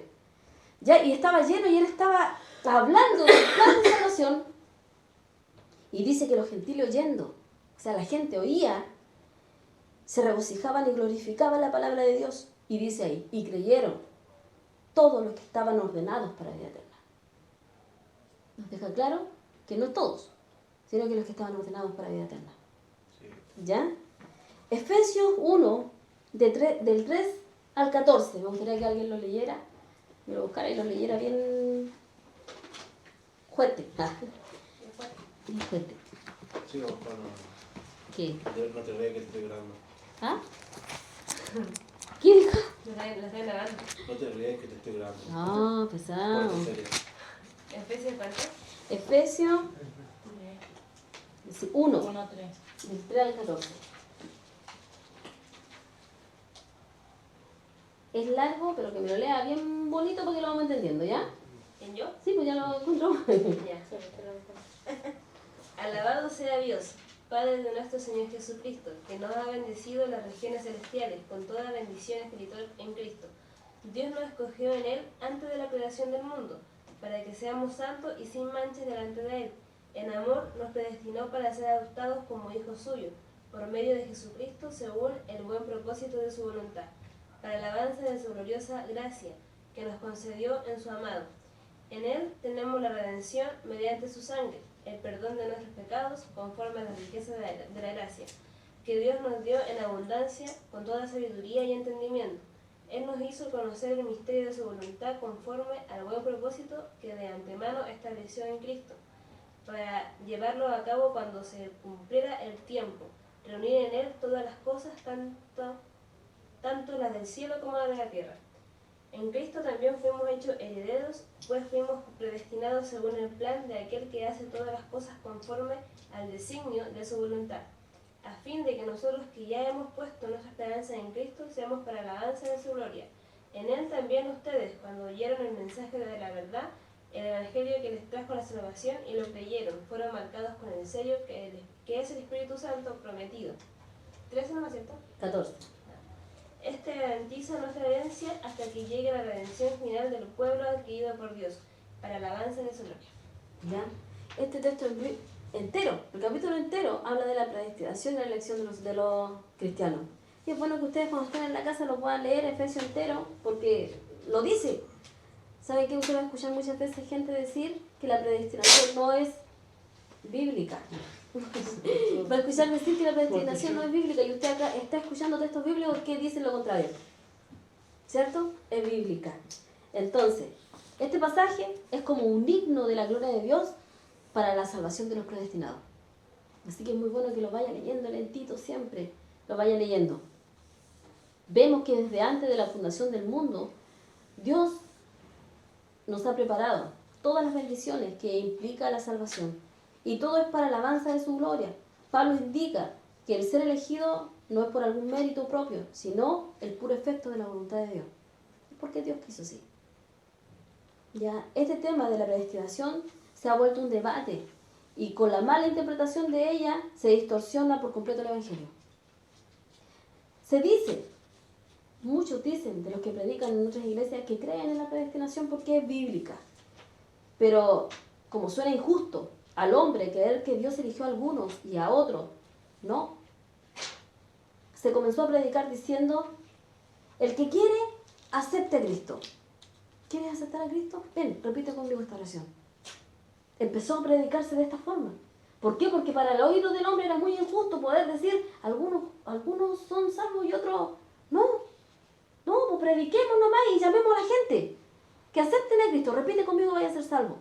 Ya, y estaba lleno y él estaba hablando del plan de salvación. Y dice que los gentiles oyendo, o sea, la gente oía, se regocijaban y glorificaban la palabra de Dios. Y dice ahí, y creyeron todos los que estaban ordenados para vida eterna. Nos deja claro que no todos, sino que los que estaban ordenados para vida eterna. ¿Ya? Efesios 1, del 3 al 14. Me gustaría que alguien lo leyera, me lo buscara y lo leyera bien fuerte. Bien fuerte. Sí, bueno, ¿Qué? no te veas que estoy grabando. ¿Ah? ¿Qué dijo? La estoy grabando. No te rías que te estoy grabando. Ah, pesado. Ponte serio. ¿Efesios cuánto? Efesios 1, 1:3. del 3 al 14. Es largo, pero que me lo lea bien bonito para que lo vamos entendiendo, ¿ya? ¿En yo? Sí, pues ya lo encontró. Ya. Alabado sea Dios, Padre de nuestro Señor Jesucristo, que nos ha bendecido las regiones celestiales con toda bendición espiritual en Cristo. Dios nos escogió en Él antes de la creación del mundo, para que seamos santos y sin manchas delante de Él. En amor nos predestinó para ser adoptados como hijos suyos, por medio de Jesucristo, según el buen propósito de su voluntad, para el avance de su gloriosa gracia, que nos concedió en su amado. En Él tenemos la redención mediante su sangre, el perdón de nuestros pecados, conforme a la riqueza de la gracia, que Dios nos dio en abundancia, con toda sabiduría y entendimiento. Él nos hizo conocer el misterio de su voluntad conforme al buen propósito que de antemano estableció en Cristo, para llevarlo a cabo cuando se cumpliera el tiempo, reunir en Él todas las cosas, tanto las del cielo como las de la tierra. En Cristo también fuimos hechos herederos, pues fuimos predestinados según el plan de aquel que hace todas las cosas conforme al designio de su voluntad, a fin de que nosotros que ya hemos puesto nuestra esperanza en Cristo seamos para la alabanza de su gloria. En Él también ustedes, cuando oyeron el mensaje de la verdad, el evangelio que les trajo la salvación y lo creyeron, fueron marcados con el sello que es el Espíritu Santo prometido. 13, ¿no es cierto? 14. Este garantiza nuestra herencia hasta que llegue la redención final del pueblo adquirido por Dios, para el avance de su gloria. ¿Ya? Este texto entero, el capítulo entero, habla de la predestinación y la elección de los cristianos. Y es bueno que ustedes cuando estén en la casa lo puedan leer Efesios entero, porque lo dice. ¿Saben que usted va a escuchar muchas veces gente decir que la predestinación no es bíblica? Va a escuchar decir que la predestinación no es bíblica y usted acá está escuchando textos bíblicos que dicen lo contrario. ¿Cierto? Es bíblica. Entonces, este pasaje es como un himno de la gloria de Dios para la salvación de los predestinados. Así que es muy bueno que lo vaya leyendo lentito siempre, lo vaya leyendo. Vemos que desde antes de la fundación del mundo, Dios nos ha preparado todas las bendiciones que implica la salvación. Y todo es para la alabanza de su gloria. Pablo indica que el ser elegido no es por algún mérito propio, sino el puro efecto de la voluntad de Dios. Es porque Dios quiso así. Ya, este tema de la predestinación se ha vuelto un debate y con la mala interpretación de ella se distorsiona por completo el Evangelio. Se dice, muchos dicen de los que predican en otras iglesias que creen en la predestinación porque es bíblica. Pero como suena injusto al hombre creer que Dios eligió a algunos y a otros, no. Se comenzó a predicar diciendo, el que quiere, acepte a Cristo. ¿Quieres aceptar a Cristo? Ven, repite conmigo esta oración. Empezó a predicarse de esta forma. ¿Por qué? Porque para el oído del hombre era muy injusto poder decir, algunos son salvos y otros no. No, pues prediquemos nomás y llamemos a la gente. Que acepten a Cristo. Repite conmigo, vaya a ser salvo.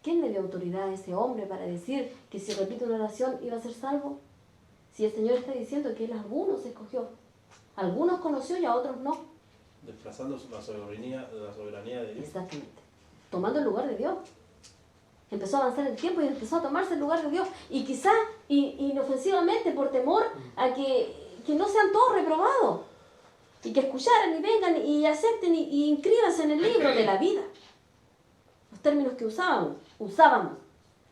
¿Quién le dio autoridad a ese hombre para decir que si repite una oración iba a ser salvo? Si el Señor está diciendo que Él a algunos escogió. Algunos conoció y a otros no. Desplazando la soberanía de Dios. Exactamente. Tomando el lugar de Dios. Empezó a avanzar el tiempo y empezó a tomarse el lugar de Dios. Y quizá inofensivamente por temor a que no sean todos reprobados. Y que escucharan y vengan y acepten y inscríbanse en el libro de la vida. Los términos que usábamos.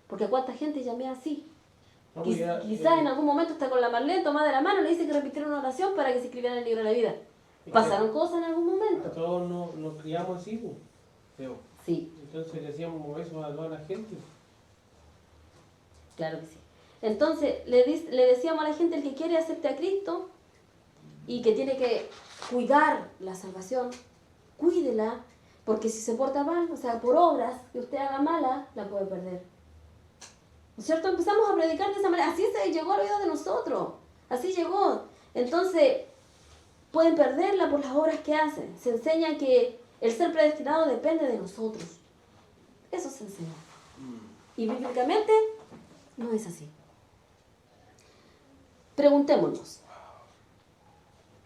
Porque a cuánta gente llamé así. No, Quizás en algún momento está con la Marlene tomada de la mano, le dice que repitiera una oración para que se escribiera en el libro de la vida. ¿Pasaron cosas en algún momento? Todos nos criamos así, pues. Feo. Sí, Entonces le hacíamos eso a toda la gente. claro que sí. Entonces le decíamos a la gente, el que quiere acepte a Cristo y que tiene que cuidar la salvación, cuídela, porque si se porta mal, o sea, por obras que usted haga mala, la puede perder. ¿No es cierto? Empezamos a predicar de esa manera. Así se llegó al oído de nosotros. Así llegó. Entonces, pueden perderla por las obras que hacen. Se enseña que el ser predestinado depende de nosotros. Eso se enseña. Y bíblicamente no es así. Preguntémonos.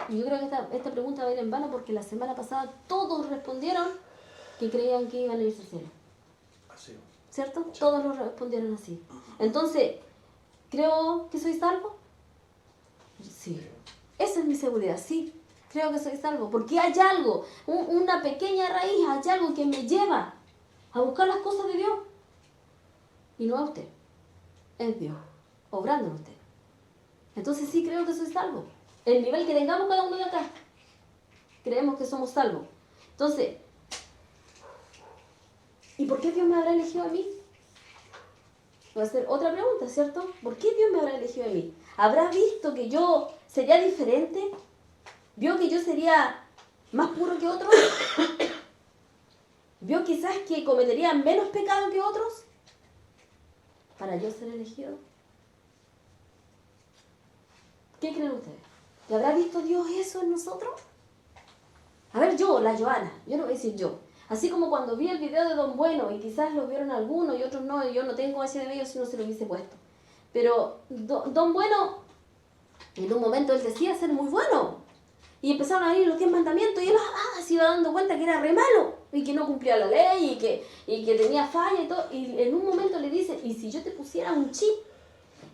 Y yo creo que esta pregunta va a ir en vano porque la semana pasada todos respondieron que creían que iban a irse al cielo. Así. ¿Cierto? Todos lo respondieron así. Entonces, ¿creo que soy salvo? Sí. Esa es mi seguridad, sí. Creo que soy salvo. Porque hay algo, una pequeña raíz, hay algo que me lleva a buscar las cosas de Dios. Y no a usted. Es Dios, obrando en usted. Entonces sí creo que soy salvo. El nivel que tengamos cada uno de acá, creemos que somos salvos. Entonces, ¿y por qué Dios me habrá elegido a mí? Voy a hacer otra pregunta, ¿cierto? ¿Por qué Dios me habrá elegido a mí? ¿Habrá visto que yo sería diferente? ¿Vio que yo sería más puro que otros? ¿Vio quizás que cometería menos pecado que otros? Para yo ser elegido. ¿Qué creen ustedes? ¿Que habrá visto Dios eso en nosotros? A ver, yo, la Joana, yo no voy a decir yo. Así como cuando vi el video de Don Bueno, y quizás lo vieron algunos y otros no, y yo no tengo ese video si no se lo hubiese puesto. Pero Don Bueno, en un momento él decía ser muy bueno. Y empezaron a ir los 10 mandamientos y él se iba dando cuenta que era re malo y que no cumplía la ley y que tenía falla y todo. Y en un momento le dice, ¿y si yo te pusiera un chip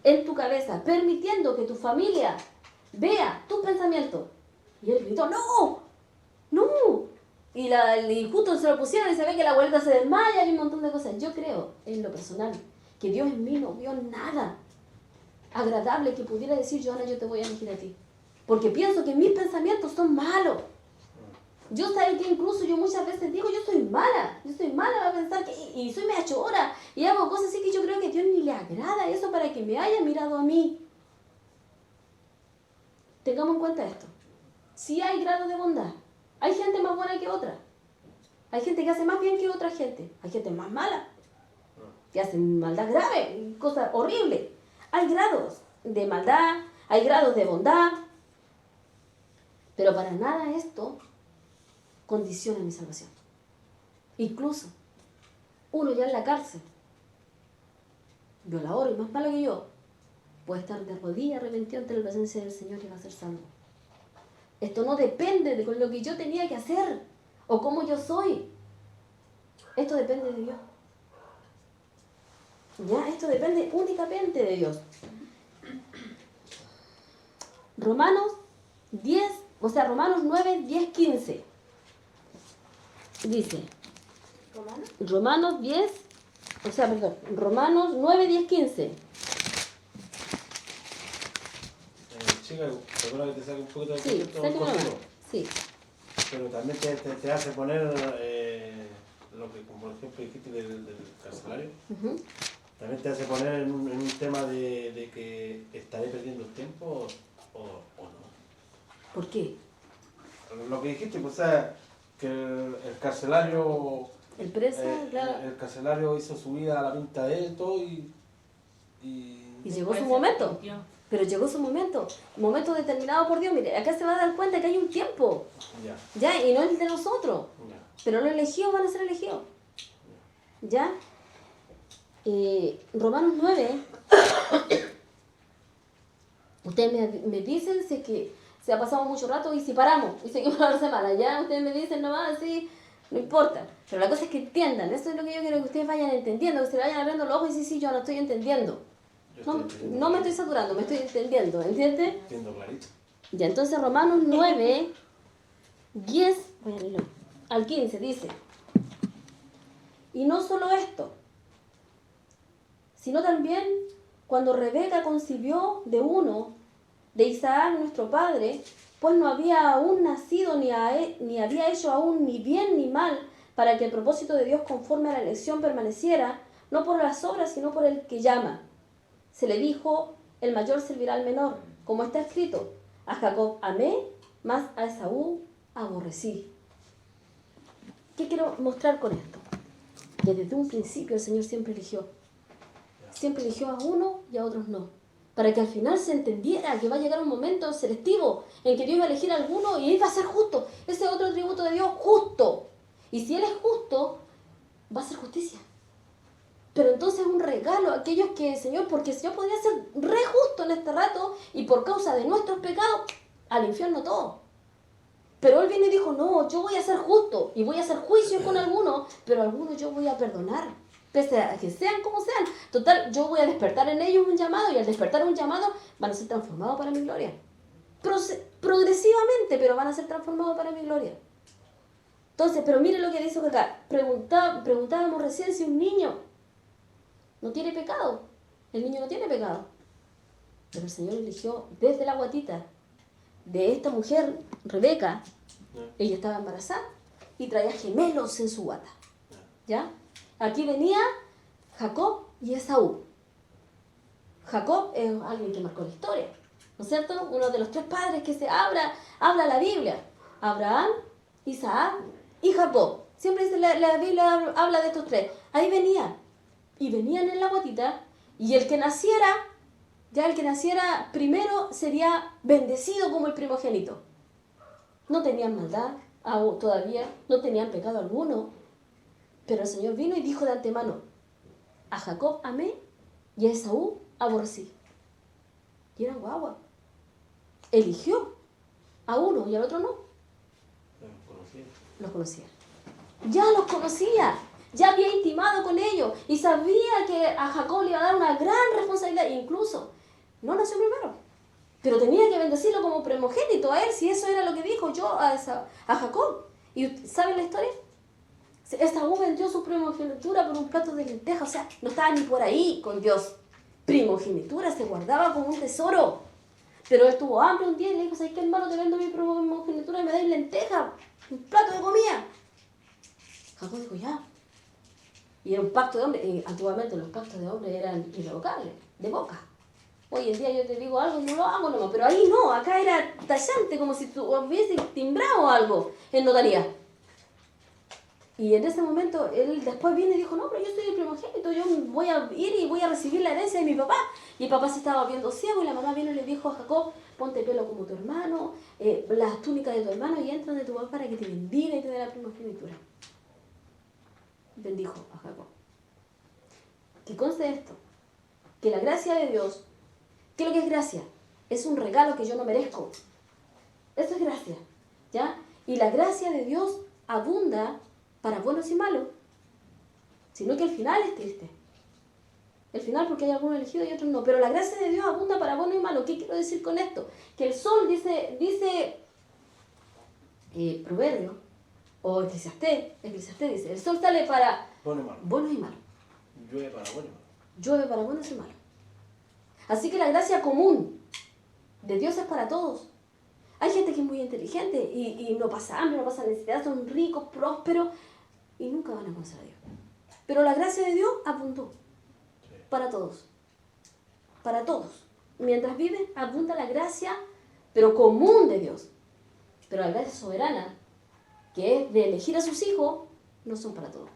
en tu cabeza, permitiendo que tu familia vea tus pensamientos? Y él gritó, ¡no! ¡No! Y justo se lo pusieron y se ve que la abuelita se desmaya y un montón de cosas. Yo creo, en lo personal, que Dios en mí no vio nada agradable que pudiera decir, Joana, yo te voy a elegir a ti. Porque pienso que mis pensamientos son malos. Yo sé que incluso yo muchas veces digo, yo soy mala a pensar que, y soy media chora, y hago cosas así que yo creo que a Dios ni le agrada eso para que me haya mirado a mí. Tengamos en cuenta esto. Sí hay grados de bondad. Hay gente más buena que otra. Hay gente que hace más bien que otra gente. Hay gente más mala, que hace maldad grave, cosas horribles. Hay grados de maldad, hay grados de bondad. Pero para nada esto condiciona mi salvación. Incluso, uno ya en la cárcel, violador y más malo que yo, puede estar de rodillas arrepentido ante la presencia del Señor y va a ser salvo. Esto no depende de lo que yo tenía que hacer o cómo yo soy. Esto depende de Dios. Ya, esto depende únicamente de Dios. Romanos 9, 10, 15. Dice, Romanos 9, 10, 15. Chica, perdona que te saque un poquito de Sí, contexto, sáquenlo contigo. nomás. Sí. Pero también te hace poner lo que, como por ejemplo dijiste del carcelario, Ujú. también te hace poner en un tema de que estaré perdiendo el tiempo o no. ¿Por qué? Lo que dijiste, pues, o sea, que el carcelario, El preso, claro. el carcelario hizo su vida a la pinta de él, todo y Y llegó su momento. Pero llegó su momento. Momento determinado por Dios. Mire, acá se va a dar cuenta que hay un tiempo. ya, ¿Ya? Y no es el de nosotros. ya. Pero los elegidos van a ser elegidos. ¿Ya? Romanos 9. Ustedes me dicen si es que se ha pasado mucho rato y si paramos y seguimos la semana. Ya ustedes me dicen nomás así, no importa. Pero la cosa es que entiendan. Eso es lo que yo quiero que ustedes vayan entendiendo. Que se vayan abriendo los ojos y sí, yo no estoy entendiendo. No me estoy saturando, me estoy entendiendo. ¿Entiendes? Entiendo clarito. Ya, entonces Romanos 9, 10, voy a leerlo, al 15 dice, y no solo esto, sino también cuando Rebeca concibió de uno, de Isaac nuestro padre, pues no había aún nacido ni había hecho aún ni bien ni mal, para que el propósito de Dios conforme a la elección permaneciera, no por las obras, sino por el que llama. Se le dijo, el mayor servirá al menor, como está escrito, a Jacob amé, mas a Esaú aborrecí. ¿Qué quiero mostrar con esto? Que desde un principio el Señor siempre eligió. Siempre eligió a uno y a otros no. Para que al final se entendiera que va a llegar un momento selectivo en que Dios va a elegir a alguno y él va a ser justo. Ese es otro atributo de Dios, justo. Y si Él es justo, va a ser justicia. Pero entonces es un regalo a aquellos que, Señor, porque el Señor podría ser re justo en este rato y por causa de nuestros pecados, al infierno todo. Pero Él viene y dijo, no, yo voy a ser justo y voy a hacer juicio con algunos, pero a algunos yo voy a perdonar, pese a que sean como sean. Total, yo voy a despertar en ellos un llamado y al despertar un llamado van a ser transformados para mi gloria. Progresivamente, pero van a ser transformados para mi gloria. Entonces, pero mire lo que dice acá. Preguntábamos recién si un niño no tiene pecado. El niño no tiene pecado. Pero el Señor eligió desde la guatita de esta mujer, Rebeca. Ella estaba embarazada y traía gemelos en su guata. ¿Ya? Aquí venía Jacob y Esaú. Jacob es alguien que marcó la historia, ¿no es cierto? Uno de los tres padres que se habla la Biblia. Abraham, Isaac y Jacob. Siempre dice la Biblia habla de estos tres. Ahí venía. Y venían en la guatita, y el que naciera primero sería bendecido como el primogénito. No tenían maldad todavía, no tenían pecado alguno, pero el Señor vino y dijo de antemano, a Jacob amé y a Esaú aborrecí. Y eran guagua. Eligió a uno y al otro no. Los conocía. Ya los conocía. Ya había intimado con ellos y sabía que a Jacob le iba a dar una gran responsabilidad. Incluso, no nació primero, pero tenía que bendecirlo como primogénito a él, si eso era lo que dijo yo a Jacob. ¿Y saben la historia? Esaú vendió su primogenitura por un plato de lentejas, o sea, no estaba ni por ahí con Dios. Primogenitura se guardaba como un tesoro. Pero él tuvo hambre un día y le dijo, ¿sabes qué, hermano? Te vendo mi primogenitura y me dais lentejas, un plato de comida. Jacob dijo, ya. Y era un pacto de hombre, y antiguamente los pactos de hombre eran irrevocables, de boca. Hoy en día yo te digo algo y no lo hago nomás, pero ahí no, acá era tallante, como si tú hubieses timbrado algo en notaría. Y en ese momento él después viene y dijo, no, pero yo soy el primogénito, yo voy a ir y voy a recibir la herencia de mi papá. Y el papá se estaba viendo ciego y la mamá vino y le dijo a Jacob, ponte pelo como tu hermano, las túnicas de tu hermano y entra de tu papá para que te bendiga y te dé la primogenitura. Bendijo a Jacob. ¿Qué conste esto? Que la gracia de Dios, ¿qué es lo que es gracia? Es un regalo que yo no merezco. Eso es gracia, ¿ya? Y la gracia de Dios abunda para buenos y malos, sino que el final es triste. El final porque hay algunos elegidos y otros no, pero la gracia de Dios abunda para buenos y malos. ¿Qué quiero decir con esto? Que el sol dice Proverbio, o Eclesiastés dice, el sol sale para Bueno y malo. buenos y malos, Llueve para bueno y malo. llueve para buenos y malos. Así que la gracia común de Dios es para todos. Hay gente que es muy inteligente y no pasa hambre, no pasa necesidad, son ricos, prósperos y nunca van a conocer a Dios. Pero la gracia de Dios abundó para todos. Para todos. Mientras viven, abunda la gracia, pero común de Dios. Pero la gracia soberana, que es de elegir a sus hijos, no son para todos.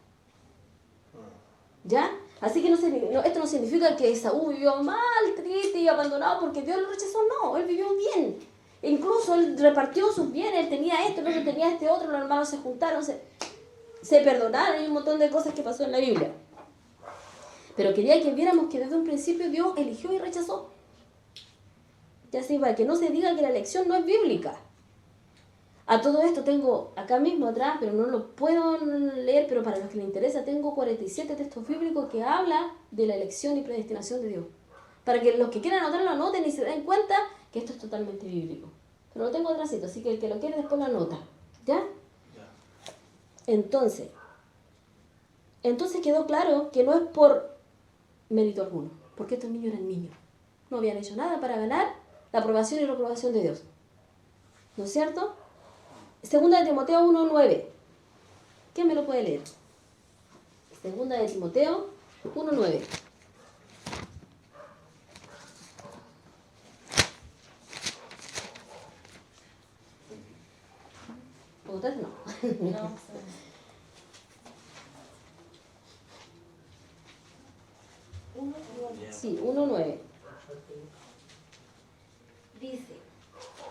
¿Ya? Así que esto no significa que Esaú vivió mal, triste y abandonado porque Dios lo rechazó. No, él vivió bien. E incluso él repartió sus bienes, él tenía esto, el otro tenía este otro, los hermanos se juntaron, se perdonaron, hay un montón de cosas que pasó en la Biblia. Pero quería que viéramos que desde un principio Dios eligió y rechazó. Ya sé, para que no se diga que la elección no es bíblica. A todo esto tengo acá mismo atrás, pero no lo puedo leer, pero para los que les interesa tengo 47 textos bíblicos que hablan de la elección y predestinación de Dios. Para que los que quieran anotarlo lo anoten y se den cuenta que esto es totalmente bíblico. Pero lo tengo atrásito, así que el que lo quiere después lo anota. ¿Ya? Entonces quedó claro que no es por mérito alguno, porque estos niños eran niños. No habían hecho nada para ganar la aprobación y reprobación de Dios. ¿No es cierto? Segunda de Timoteo 1:9. ¿Quién me lo puede leer? Segunda de Timoteo 1:9. ¿Ustedes no? No, Sí, 1:9. Dice,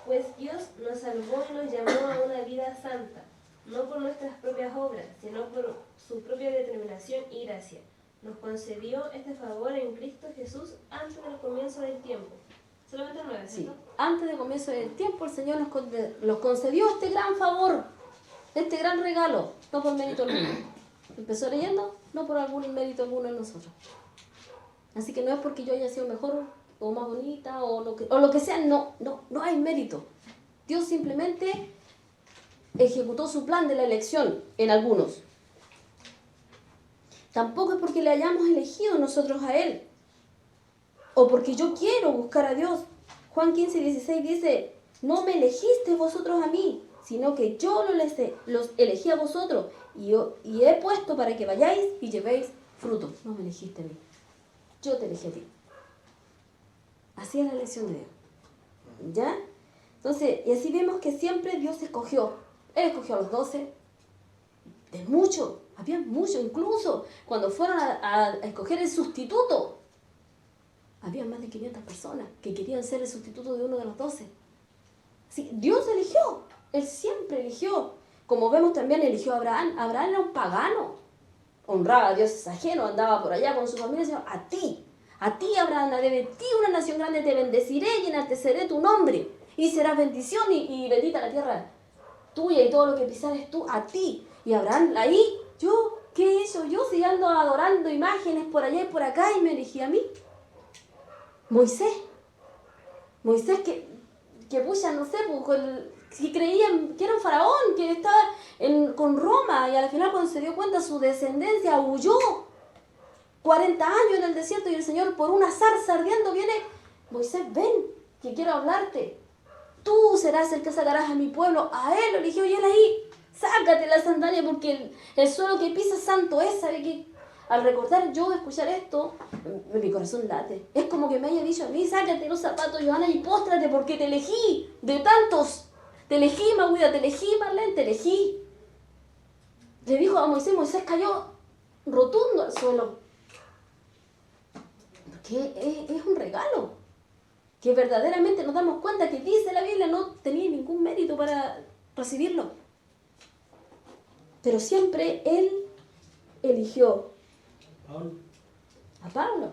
pues Dios nos salvó y nos llamó a una vida santa, no por nuestras propias obras, sino por su propia determinación y gracia. Nos concedió este favor en Cristo Jesús antes del comienzo del tiempo. Solamente 9, Sí, ¿cierto? antes del comienzo del tiempo el Señor nos concedió este gran favor, este gran regalo, no por mérito alguno. Empezó leyendo, no por algún mérito alguno en nosotros. Así que no es porque yo haya sido mejor o más bonita o lo que sea, no hay mérito. Dios simplemente ejecutó su plan de la elección en algunos. Tampoco es porque le hayamos elegido nosotros a Él o porque yo quiero buscar a Dios. Juan 15:16 dice, no me elegisteis vosotros a mí, sino que yo los elegí a vosotros y he puesto para que vayáis y llevéis fruto. No me elegiste a mí, yo te elegí a ti. Así es la elección de Dios. ¿Ya? Entonces, y así vemos que siempre Dios escogió. Él escogió a los 12, de muchos, había muchos, incluso cuando fueron a escoger el sustituto, había más de 500 personas que querían ser el sustituto de uno de los 12. Así, Dios eligió, Él siempre eligió. Como vemos también eligió a Abraham. Abraham era un pagano, honraba a dioses ajenos, andaba por allá con su familia, Señor, a ti, Abraham, de ti una nación grande te bendeciré y enalteceré tu nombre, y serás bendición y bendita la tierra tuya y todo lo que pisares tú, a ti. Y Abraham, ahí, ¿qué he hecho? Yo sigo ando adorando imágenes por allá y por acá y me elegí a mí. Moisés que pucha, no sé, que creían que era un faraón, que estaba con Roma, y al final cuando se dio cuenta su descendencia huyó 40 años en el desierto y el Señor por una zarza ardiendo viene, Moisés, ven, que quiero hablarte. Tú serás el que sacarás a mi pueblo. A él lo eligió y él ahí, sácate la sandalia porque el suelo que pisas santo es, ¿sabe qué? al recordar yo escuchar esto, mi corazón late. Es como que me haya dicho a mí, sácate los zapatos, Johanna, y póstrate porque te elegí de tantos. Te elegí, Maguida, te elegí, Marlene, te elegí. Le dijo a Moisés, Moisés cayó rotundo al suelo. Porque es un regalo. Que verdaderamente nos damos cuenta que dice la Biblia, no tenía ningún mérito para recibirlo. Pero siempre Él eligió a Pablo.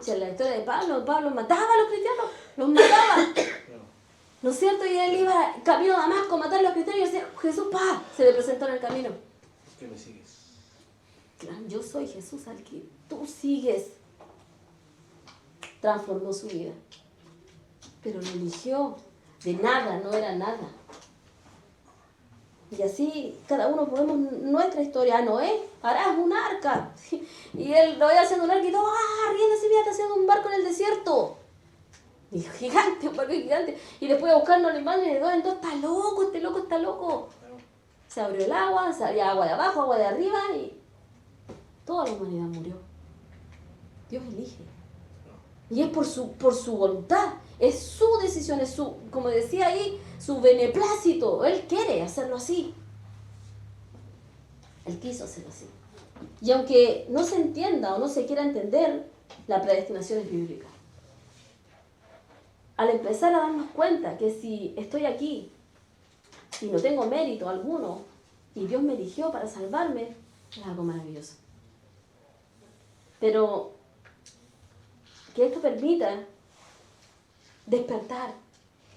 En la historia de Pablo, Pablo mataba a los cristianos, los mataba. ¿No es cierto? Y él iba camino a Damasco a matar a los cristianos y decía, Jesús, ¡pah! Se le presentó en el camino. ¿Qué me sigues? Claro, yo soy Jesús al que tú sigues. Transformó su vida. Pero lo eligió. De nada, no era nada. Y así cada uno podemos nuestra historia. A Noé, harás un arca. Y él lo iba haciendo un arca y todo, riéndose, mira, está haciendo un barco en el desierto. Y gigante, un barco gigante. Y después buscando animales de dos en dos, está loco, este loco está loco. Se abrió el agua, salía agua de abajo, agua de arriba y toda la humanidad murió. Dios elige. Y es por su voluntad. Es su decisión, es su, como decía ahí, su beneplácito. Él quiere hacerlo así. Él quiso hacerlo así. Y aunque no se entienda o no se quiera entender, la predestinación es bíblica. Al empezar a darnos cuenta que si estoy aquí y no tengo mérito alguno y Dios me eligió para salvarme, es algo maravilloso. Pero que esto permita despertar,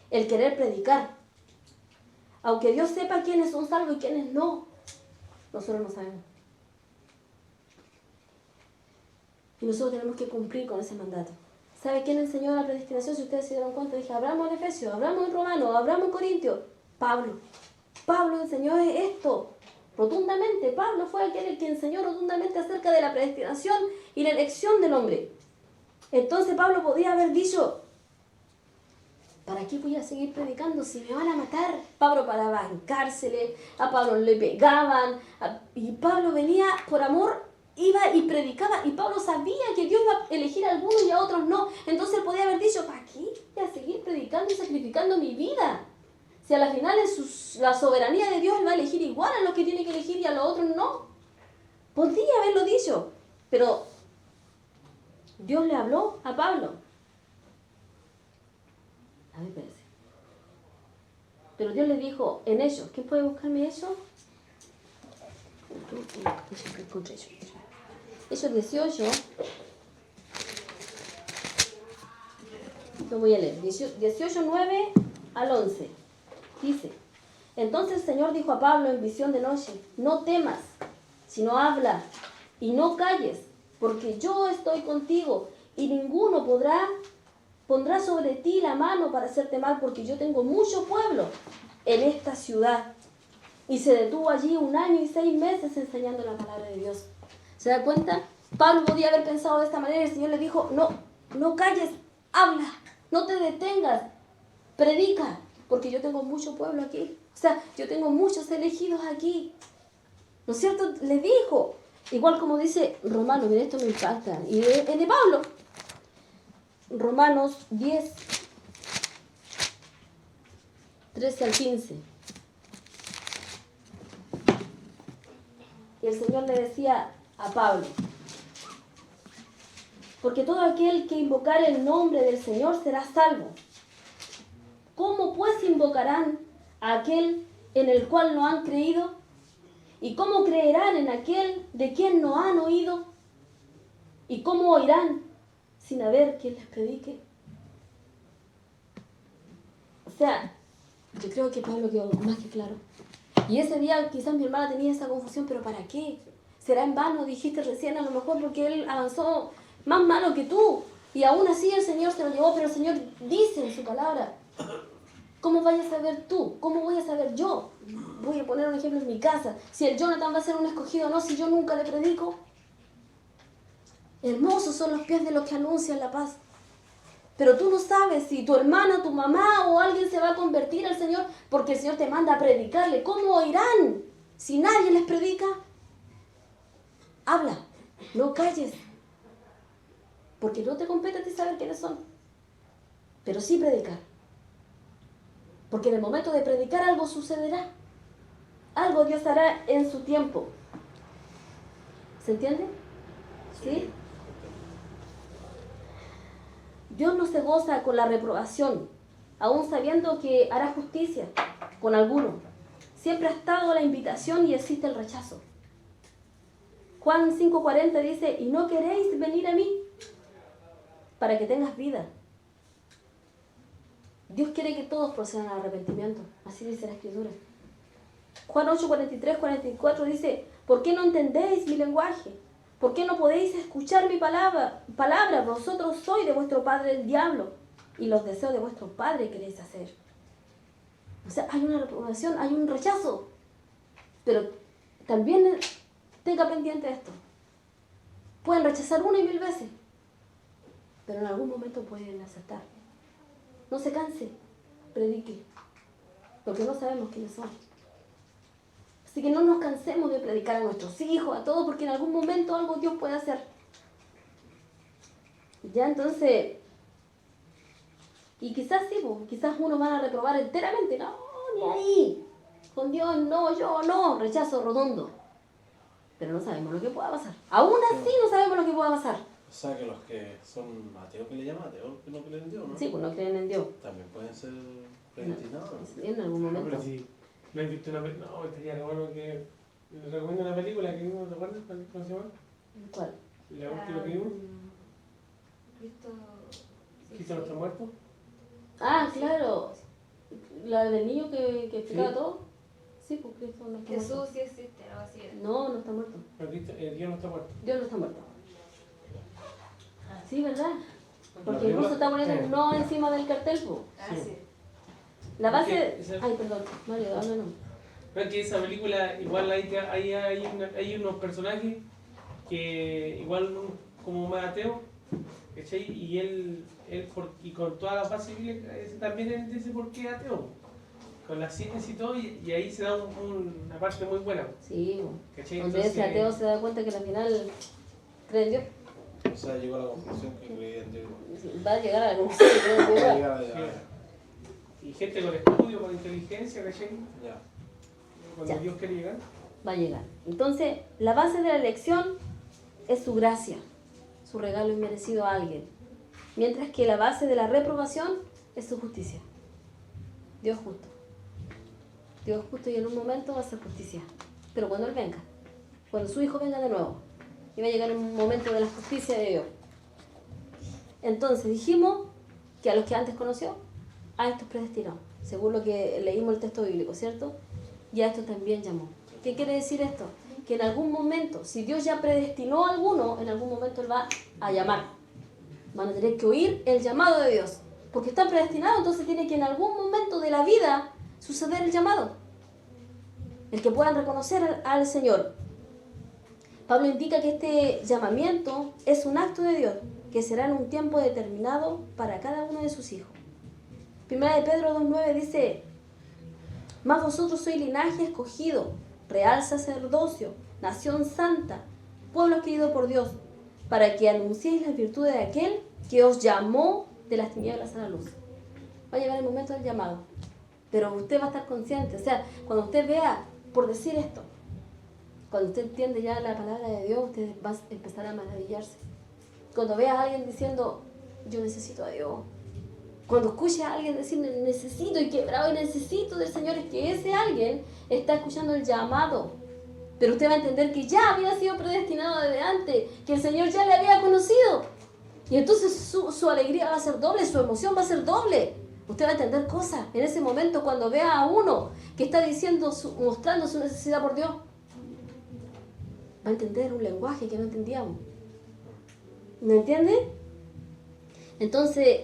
el querer predicar. Aunque Dios sepa quiénes son salvos y quiénes no, nosotros no sabemos. Y nosotros tenemos que cumplir con ese mandato. ¿Sabe quién enseñó la predestinación? Si ustedes se dieron cuenta, dije, hablamos en Efesios, hablamos en Romanos, hablamos en Corintios. Pablo. Pablo enseñó esto rotundamente. Pablo fue aquel que enseñó rotundamente acerca de la predestinación y la elección del hombre. Entonces Pablo podía haber dicho, ¿para qué voy a seguir predicando si me van a matar? Pablo paraba en cárceles, a Pablo le pegaban, y Pablo venía por amor, iba y predicaba, y Pablo sabía que Dios iba a elegir a algunos y a otros no. Entonces él podía haber dicho, ¿para qué voy a seguir predicando y sacrificando mi vida? Si a la final es la soberanía de Dios, él va a elegir igual a los que tiene que elegir y a los otros no. Podría haberlo dicho, pero Dios le habló a Pablo. A ver, espérese. Pero Dios le dijo en Hechos, ¿quién puede buscarme eso? Hechos 18. Lo voy a leer. 18, 9 al 11. Dice, entonces el Señor dijo a Pablo en visión de noche, no temas, sino habla y no calles, porque yo estoy contigo y ninguno pondrá sobre ti la mano para hacerte mal, porque yo tengo mucho pueblo en esta ciudad. Y se detuvo allí 1 año y 6 meses enseñando la palabra de Dios. ¿Se da cuenta? Pablo podía haber pensado de esta manera y el Señor le dijo, no calles, habla, no te detengas, predica, porque yo tengo mucho pueblo aquí. O sea, yo tengo muchos elegidos aquí. ¿No es cierto? Le dijo, igual como dice Romanos, mira, esto me impacta, y es de Pablo. Romanos 10, 13 al 15. Y el Señor le decía a Pablo, porque todo aquel que invocare el nombre del Señor será salvo. ¿Cómo pues invocarán a aquel en el cual no han creído? ¿Y cómo creerán en aquel de quien no han oído? ¿Y cómo oirán sin haber quien les predique? O sea, yo creo que Pablo quedó más que claro. Y ese día quizás mi hermana tenía esa confusión, pero ¿para qué? ¿Será en vano? Dijiste recién, a lo mejor porque él avanzó más malo que tú. Y aún así el Señor se lo llevó, pero el Señor dice en su palabra, ¿cómo vayas a saber tú? ¿Cómo voy a saber yo? Voy a poner un ejemplo en mi casa. Si el Jonathan va a ser un escogido o no, si yo nunca le predico. Hermosos son los pies de los que anuncian la paz. Pero tú no sabes si tu hermana, tu mamá o alguien se va a convertir al Señor porque el Señor te manda a predicarle. ¿Cómo oirán si nadie les predica? Habla, No calles. Porque no te compete a ti saber quiénes son. Pero sí predicar. Porque en el momento de predicar algo sucederá. Algo Dios hará en su tiempo. ¿Se entiende? ¿Sí? Dios no se goza con la reprobación, aún sabiendo que hará justicia con alguno. Siempre ha estado la invitación y existe el rechazo. Juan 5:40 dice, y no queréis venir a mí para que tengas vida. Dios quiere que todos procedan al arrepentimiento. Así dice la Escritura. Juan 8:43-44 dice, ¿por qué no entendéis mi lenguaje? ¿Por qué no podéis escuchar mi palabra? Vosotros sois de vuestro padre el diablo, y los deseos de vuestro padre queréis hacer. O sea, hay una reprobación, hay un rechazo. Pero también tenga pendiente esto. Pueden rechazar 1 y 1000 veces, pero en algún momento pueden aceptar. No se canse, predique, porque no sabemos quiénes son. Así que no nos cansemos de predicar a nuestros hijos, a todos, porque en algún momento algo Dios puede hacer. Ya entonces, y quizás sí, quizás uno van a reprobar enteramente, no, ni ahí, con Dios no, yo no, rechazo rotundo. Pero no sabemos lo que pueda pasar. Aún así no sabemos lo que pueda pasar. O sea, que los que son ateos, que le llaman ateos, que no creen en Dios, ¿no? Sí, pues no creen en Dios. También pueden ser predestinados. Sí, en algún No, momento. pero si no has visto una película, no, estaría bueno que les recomiendo una película que vimos, ¿te acuerdas? ¿Cómo se llama? ¿Cuál? La última que vimos, Cristo. Cristo no está muerto. Ah, claro. La del niño que explicaba Sí. todo. Sí, pues Cristo no está muerto. Jesús sí existe, algo así era. No, no está muerto. Pero Dios no está muerto. Dios no está muerto. Sí, ¿verdad? Porque La incluso está poniendo película- un no encima del cartel, pues. Ah, Sí. sí. La base... Porque esa- Ay, perdón. Mario, háblanos. Pero es que esa película, igual hay unos personajes que igual como más ateo, ¿cachai? Y él y con toda la base bíblica, también él dice por qué es ateo. Con la ciencia y todo, y ahí se da una parte muy buena, Sí, ¿cachai? donde ese ateo se da cuenta que al final cree en Dios. O sea, llegó a la conclusión que creía en Dios. Va a llegar a la conclusión que cree en Va a Dios. llegar a Y gente con estudio, con inteligencia, ¿cachai? ya. Cuando Ya. Dios quiere llegar. Va a llegar. Entonces, la base de la elección es su gracia, su regalo inmerecido a alguien. Mientras que la base de la reprobación es su justicia. Dios justo. Dios justo y en un momento va a hacer justicia. Pero cuando Él venga, cuando su Hijo venga de nuevo, y va a llegar un momento de la justicia de Dios. Entonces dijimos que a los que antes conoció, a estos predestinó, según lo que leímos el texto bíblico, ¿cierto? Y a estos también llamó. ¿Qué quiere decir esto? Que en algún momento, si Dios ya predestinó a alguno, en algún momento Él va a llamar. Van a tener que oír el llamado de Dios. Porque están predestinados, entonces tiene que en algún momento de la vida suceder el llamado. El que puedan reconocer al Señor. Pablo indica que este llamamiento es un acto de Dios, que será en un tiempo determinado para cada uno de sus hijos. Primera de Pedro 2:9 dice, mas vosotros sois linaje escogido, real sacerdocio, nación santa, pueblo adquirido por Dios, para que anunciéis las virtudes de aquel que os llamó de las tinieblas a la luz. Va a llegar el momento del llamado, pero usted va a estar consciente. O sea, cuando usted vea, por decir esto, cuando usted entiende ya la palabra de Dios, usted va a empezar a maravillarse. Cuando vea a alguien diciendo, yo necesito a Dios. Cuando escuche a alguien decir, necesito y quebrado y necesito del Señor, es que ese alguien está escuchando el llamado. Pero usted va a entender que ya había sido predestinado desde antes, que el Señor ya le había conocido. Y entonces su alegría va a ser doble, su emoción va a ser doble. Usted va a entender cosas en ese momento cuando vea a uno que está diciendo, mostrando su necesidad por Dios. Va a entender un lenguaje que no entendíamos. ¿Me entiende? Entonces,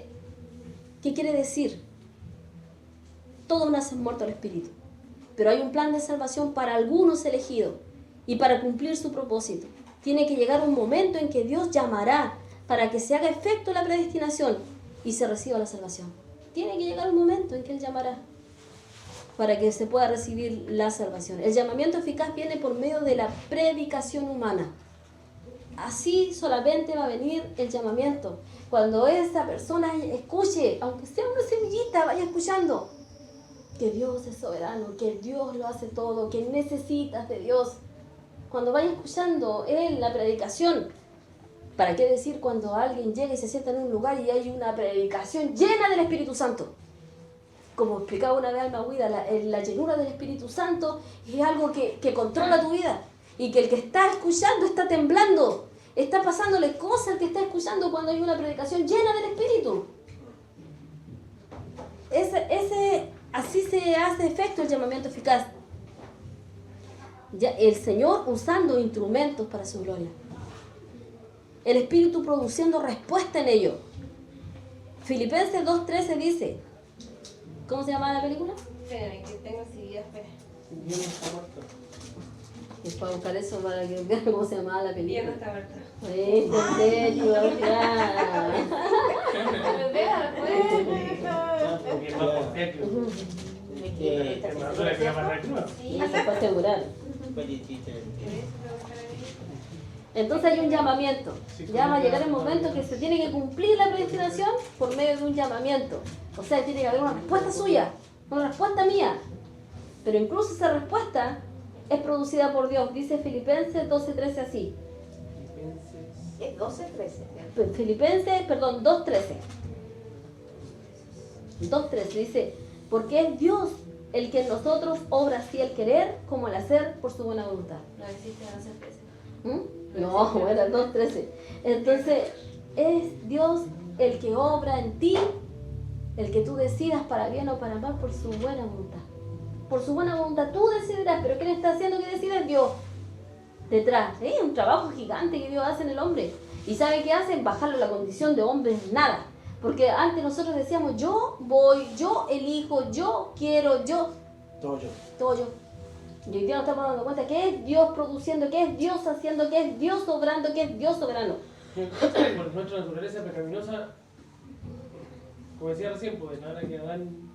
¿qué quiere decir? Todos nacen muertos al espíritu, pero hay un plan de salvación para algunos elegidos y para cumplir su propósito. Tiene que llegar un momento en que Dios llamará para que se haga efecto la predestinación y se reciba la salvación. Tiene que llegar un momento en que Él llamará para que se pueda recibir la salvación. El llamamiento eficaz viene por medio de la predicación humana. así solamente va a venir el llamamiento. Cuando esa persona escuche, aunque sea una semillita, vaya escuchando que Dios es soberano, que Dios lo hace todo, que necesitas de Dios. Cuando vaya escuchando Él la predicación, ¿para qué decir cuando alguien llega y se sienta en un lugar y hay una predicación llena del Espíritu Santo? Como explicaba una vez Alma Huida, la llenura del Espíritu Santo es algo que controla tu vida. Y que el que está escuchando está temblando, está pasándole cosas al que está escuchando cuando hay una predicación llena del Espíritu. Así se hace efecto el llamamiento eficaz. Ya, el Señor usando instrumentos para su gloria. El Espíritu produciendo respuesta en ello. Filipenses 2:13 dice, ¿cómo se llama la película? Espérame, que tengo seguida fe. Dios no está muerto. Es para buscar eso para que vean cómo se llamaba la Dios película. no está muerto. En serio, ya. Pero déjalo, pues. Porque es más perfecto. Es más dura que la barracuda. Y eso fue asegurar. Felicita. Entonces hay un llamamiento. Ya va a llegar el momento que se tiene que cumplir la predestinación por medio de un llamamiento. O sea, tiene que haber una respuesta suya, una respuesta mía. Pero incluso esa respuesta es producida por Dios. Dice Filipenses 12:13 así. Es 12:13. Filipenses, perdón, 2:13. 2:13 dice, porque es Dios el que en nosotros obra así el querer como el hacer por su buena voluntad. No existe 12:13. No, era el 2:13. Entonces, es Dios el que obra en ti, el que tú decidas para bien o para mal por su buena voluntad. Por su buena voluntad tú decidirás, pero ¿quién está haciendo que decida? Dios. Detrás. Es un trabajo gigante que Dios hace en el hombre. ¿Y sabe qué hacen? Bajarlo a la condición de hombre en nada. Porque antes nosotros decíamos, yo voy, yo elijo, yo quiero, yo. Todo yo. Todo yo. Y hoy día nos estamos dando cuenta que es Dios produciendo, que es Dios haciendo, que es Dios obrando, que es Dios soberano. Por nuestra naturaleza pecaminosa, como decía recién, pues en la hora que Adán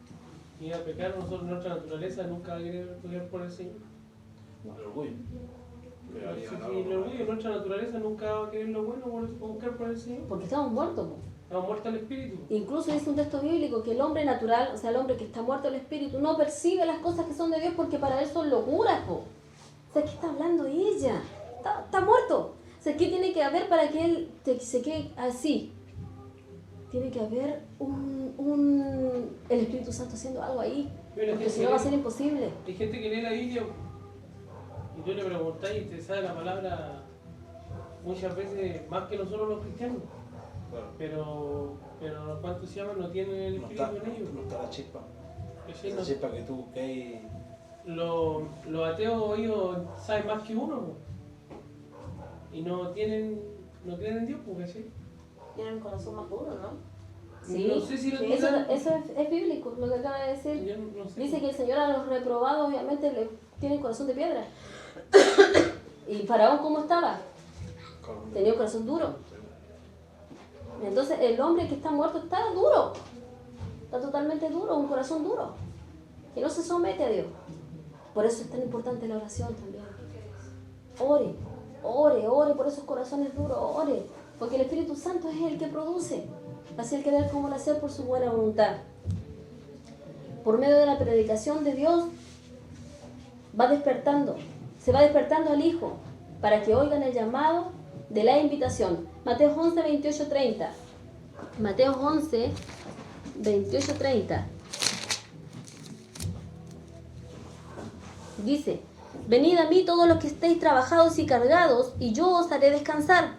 iba a pecar, nosotros nuestra naturaleza nunca va a querer pelear por el Señor. El orgullo. Pero Así había que ganado el orgullo, nuestra naturaleza nunca va a querer lo bueno o buscar por el Señor. Porque estamos muertos, po. Estamos muertos al espíritu. Incluso dice un texto bíblico que el hombre natural, o sea, el hombre que está muerto al espíritu, no percibe las cosas que son de Dios porque para él son locuras, po. O sea, ¿qué está hablando ella? Está muerto. O sea, ¿qué tiene que haber para que él se quede así? Tiene que haber el Espíritu Santo haciendo algo ahí, Pero porque si no va a ser imposible. Hay gente que lee la Biblia y tú le preguntás y te sabe la palabra muchas veces más que nosotros los cristianos. Claro. Pero ¿cuántos se llaman? No tienen el No espíritu está, en ellos. no está la chispa. ¿Cachai? La No- chispa que tú busques. Los ateos ellos saben más que uno po. Y no tienen Dios, pues, ¿cachai? Tienen el corazón más duro, ¿no? Sí, No sé si lo eso tendrán. es bíblico, lo que acaba de decir. Yo no sé. Dice que el Señor a los reprobados obviamente le tiene corazón de piedra. ¿Y Faraón cómo estaba? Tenía un corazón duro. Entonces el hombre que está muerto está duro. Está totalmente duro, un corazón duro. Que no se somete a Dios. Por eso es tan importante la oración también. Ore por esos corazones duros, ore. Porque el Espíritu Santo es el que produce. Así el querer como el hacer por su buena voluntad. Por medio de la predicación de Dios va despertando. Se va despertando al Hijo para que oigan el llamado de la invitación. Mateo 11, 28, 30. Mateo 11, 28, 30. Dice, venid a mí todos los que estéis trabajados y cargados, y yo os haré descansar.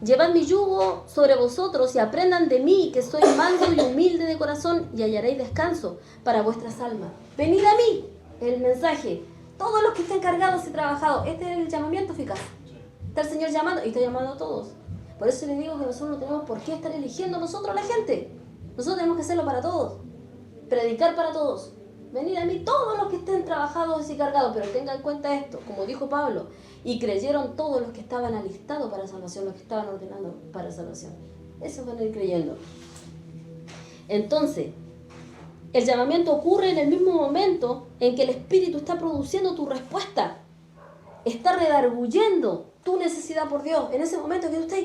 Llevad mi yugo sobre vosotros y aprendan de mí, que soy manso y humilde de corazón, y hallaréis descanso para vuestras almas. Venid a mí, el mensaje. Todos los que estén cargados y trabajados. Este es el llamamiento eficaz. Está el Señor llamando y está llamando a todos. Por eso les digo que nosotros no tenemos por qué estar eligiendo nosotros a la gente. Nosotros tenemos que hacerlo para todos. Predicar para todos. Venid a mí todos los que estén trabajados y cargados. Pero tengan en cuenta esto, como dijo Pablo. Y creyeron todos los que estaban alistados para salvación, los que estaban ordenando para salvación. Eso van a ir creyendo. Entonces, el llamamiento ocurre en el mismo momento en que el Espíritu está produciendo tu respuesta. Está redarguyendo tu necesidad por Dios. En ese momento que tú estás,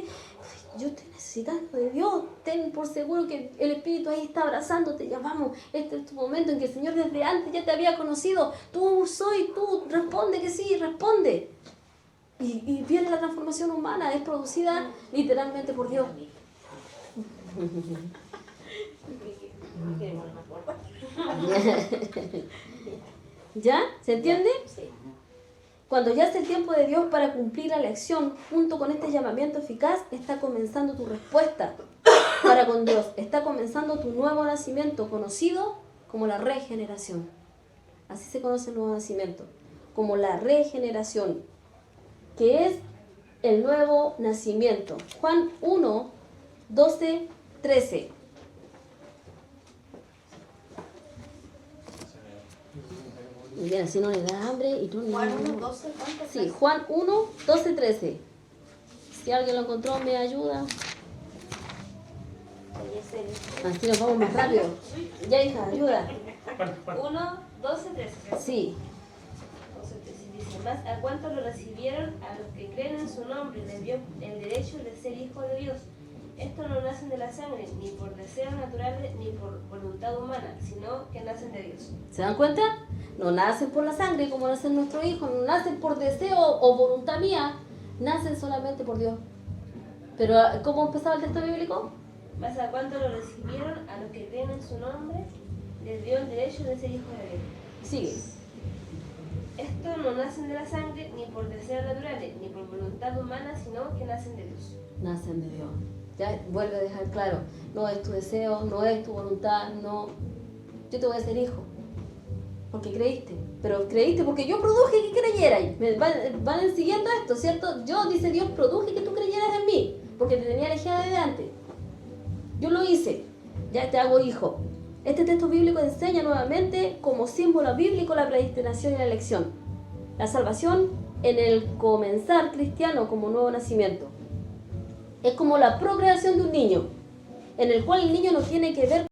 yo estoy necesitando de Dios, ten por seguro que el Espíritu ahí está abrazándote. Ya vamos, este es tu momento en que el Señor desde antes ya te había conocido. Tú responde que sí, responde. Y viene la transformación humana, es producida literalmente por Dios. ¿Ya? ¿Se entiende? Sí. Cuando ya es el tiempo de Dios para cumplir la lección, junto con este llamamiento eficaz, está comenzando tu respuesta para con Dios. Está comenzando tu nuevo nacimiento, conocido como la regeneración. Así se conoce el nuevo nacimiento, como la regeneración, que es el nuevo nacimiento. Juan 1, 12, 13. Y bien, así no le da hambre y tú Juan no. 1, 12, ¿cuánto? Sí, Juan 1, 12, 13. Si alguien lo encontró, me ayuda. Ahí es el- Así nos vamos más rápido. Ya, hija, ayuda. 1, 12, 13. Sí, 12, 13 dice, más a cuanto lo recibieron, a los que creen en su nombre, les dio el derecho de ser hijos de Dios. Estos no nacen de la sangre, ni por deseos naturales, ni por voluntad humana, sino que nacen de Dios. ¿se dan cuenta? No nacen por la sangre como nacen nuestros hijos, no nacen por deseo o voluntad mía, nacen solamente por Dios. Pero, ¿cómo empezaba el texto bíblico? Más a cuanto lo recibieron, a los que creen en su nombre, les dio el derecho de ser hijos de Dios. Sigue. Estos no nacen de la sangre, ni por deseos naturales, ni por voluntad humana, sino que nacen de Dios. Nacen de Dios. Ya vuelve a dejar claro, no es tu deseo, no es tu voluntad, no. Yo te voy a hacer hijo. Porque creíste. Pero creíste porque yo produje que creyerais. Van siguiendo esto, ¿cierto? Yo, dice Dios, produje que tú creyeras en mí. Porque te tenía elegida desde antes. Yo lo hice. Ya te hago hijo. Este texto bíblico enseña nuevamente como símbolo bíblico la predestinación y la elección. La salvación en el comenzar cristiano como nuevo nacimiento. Es como la procreación de un niño, en el cual el niño no tiene que ver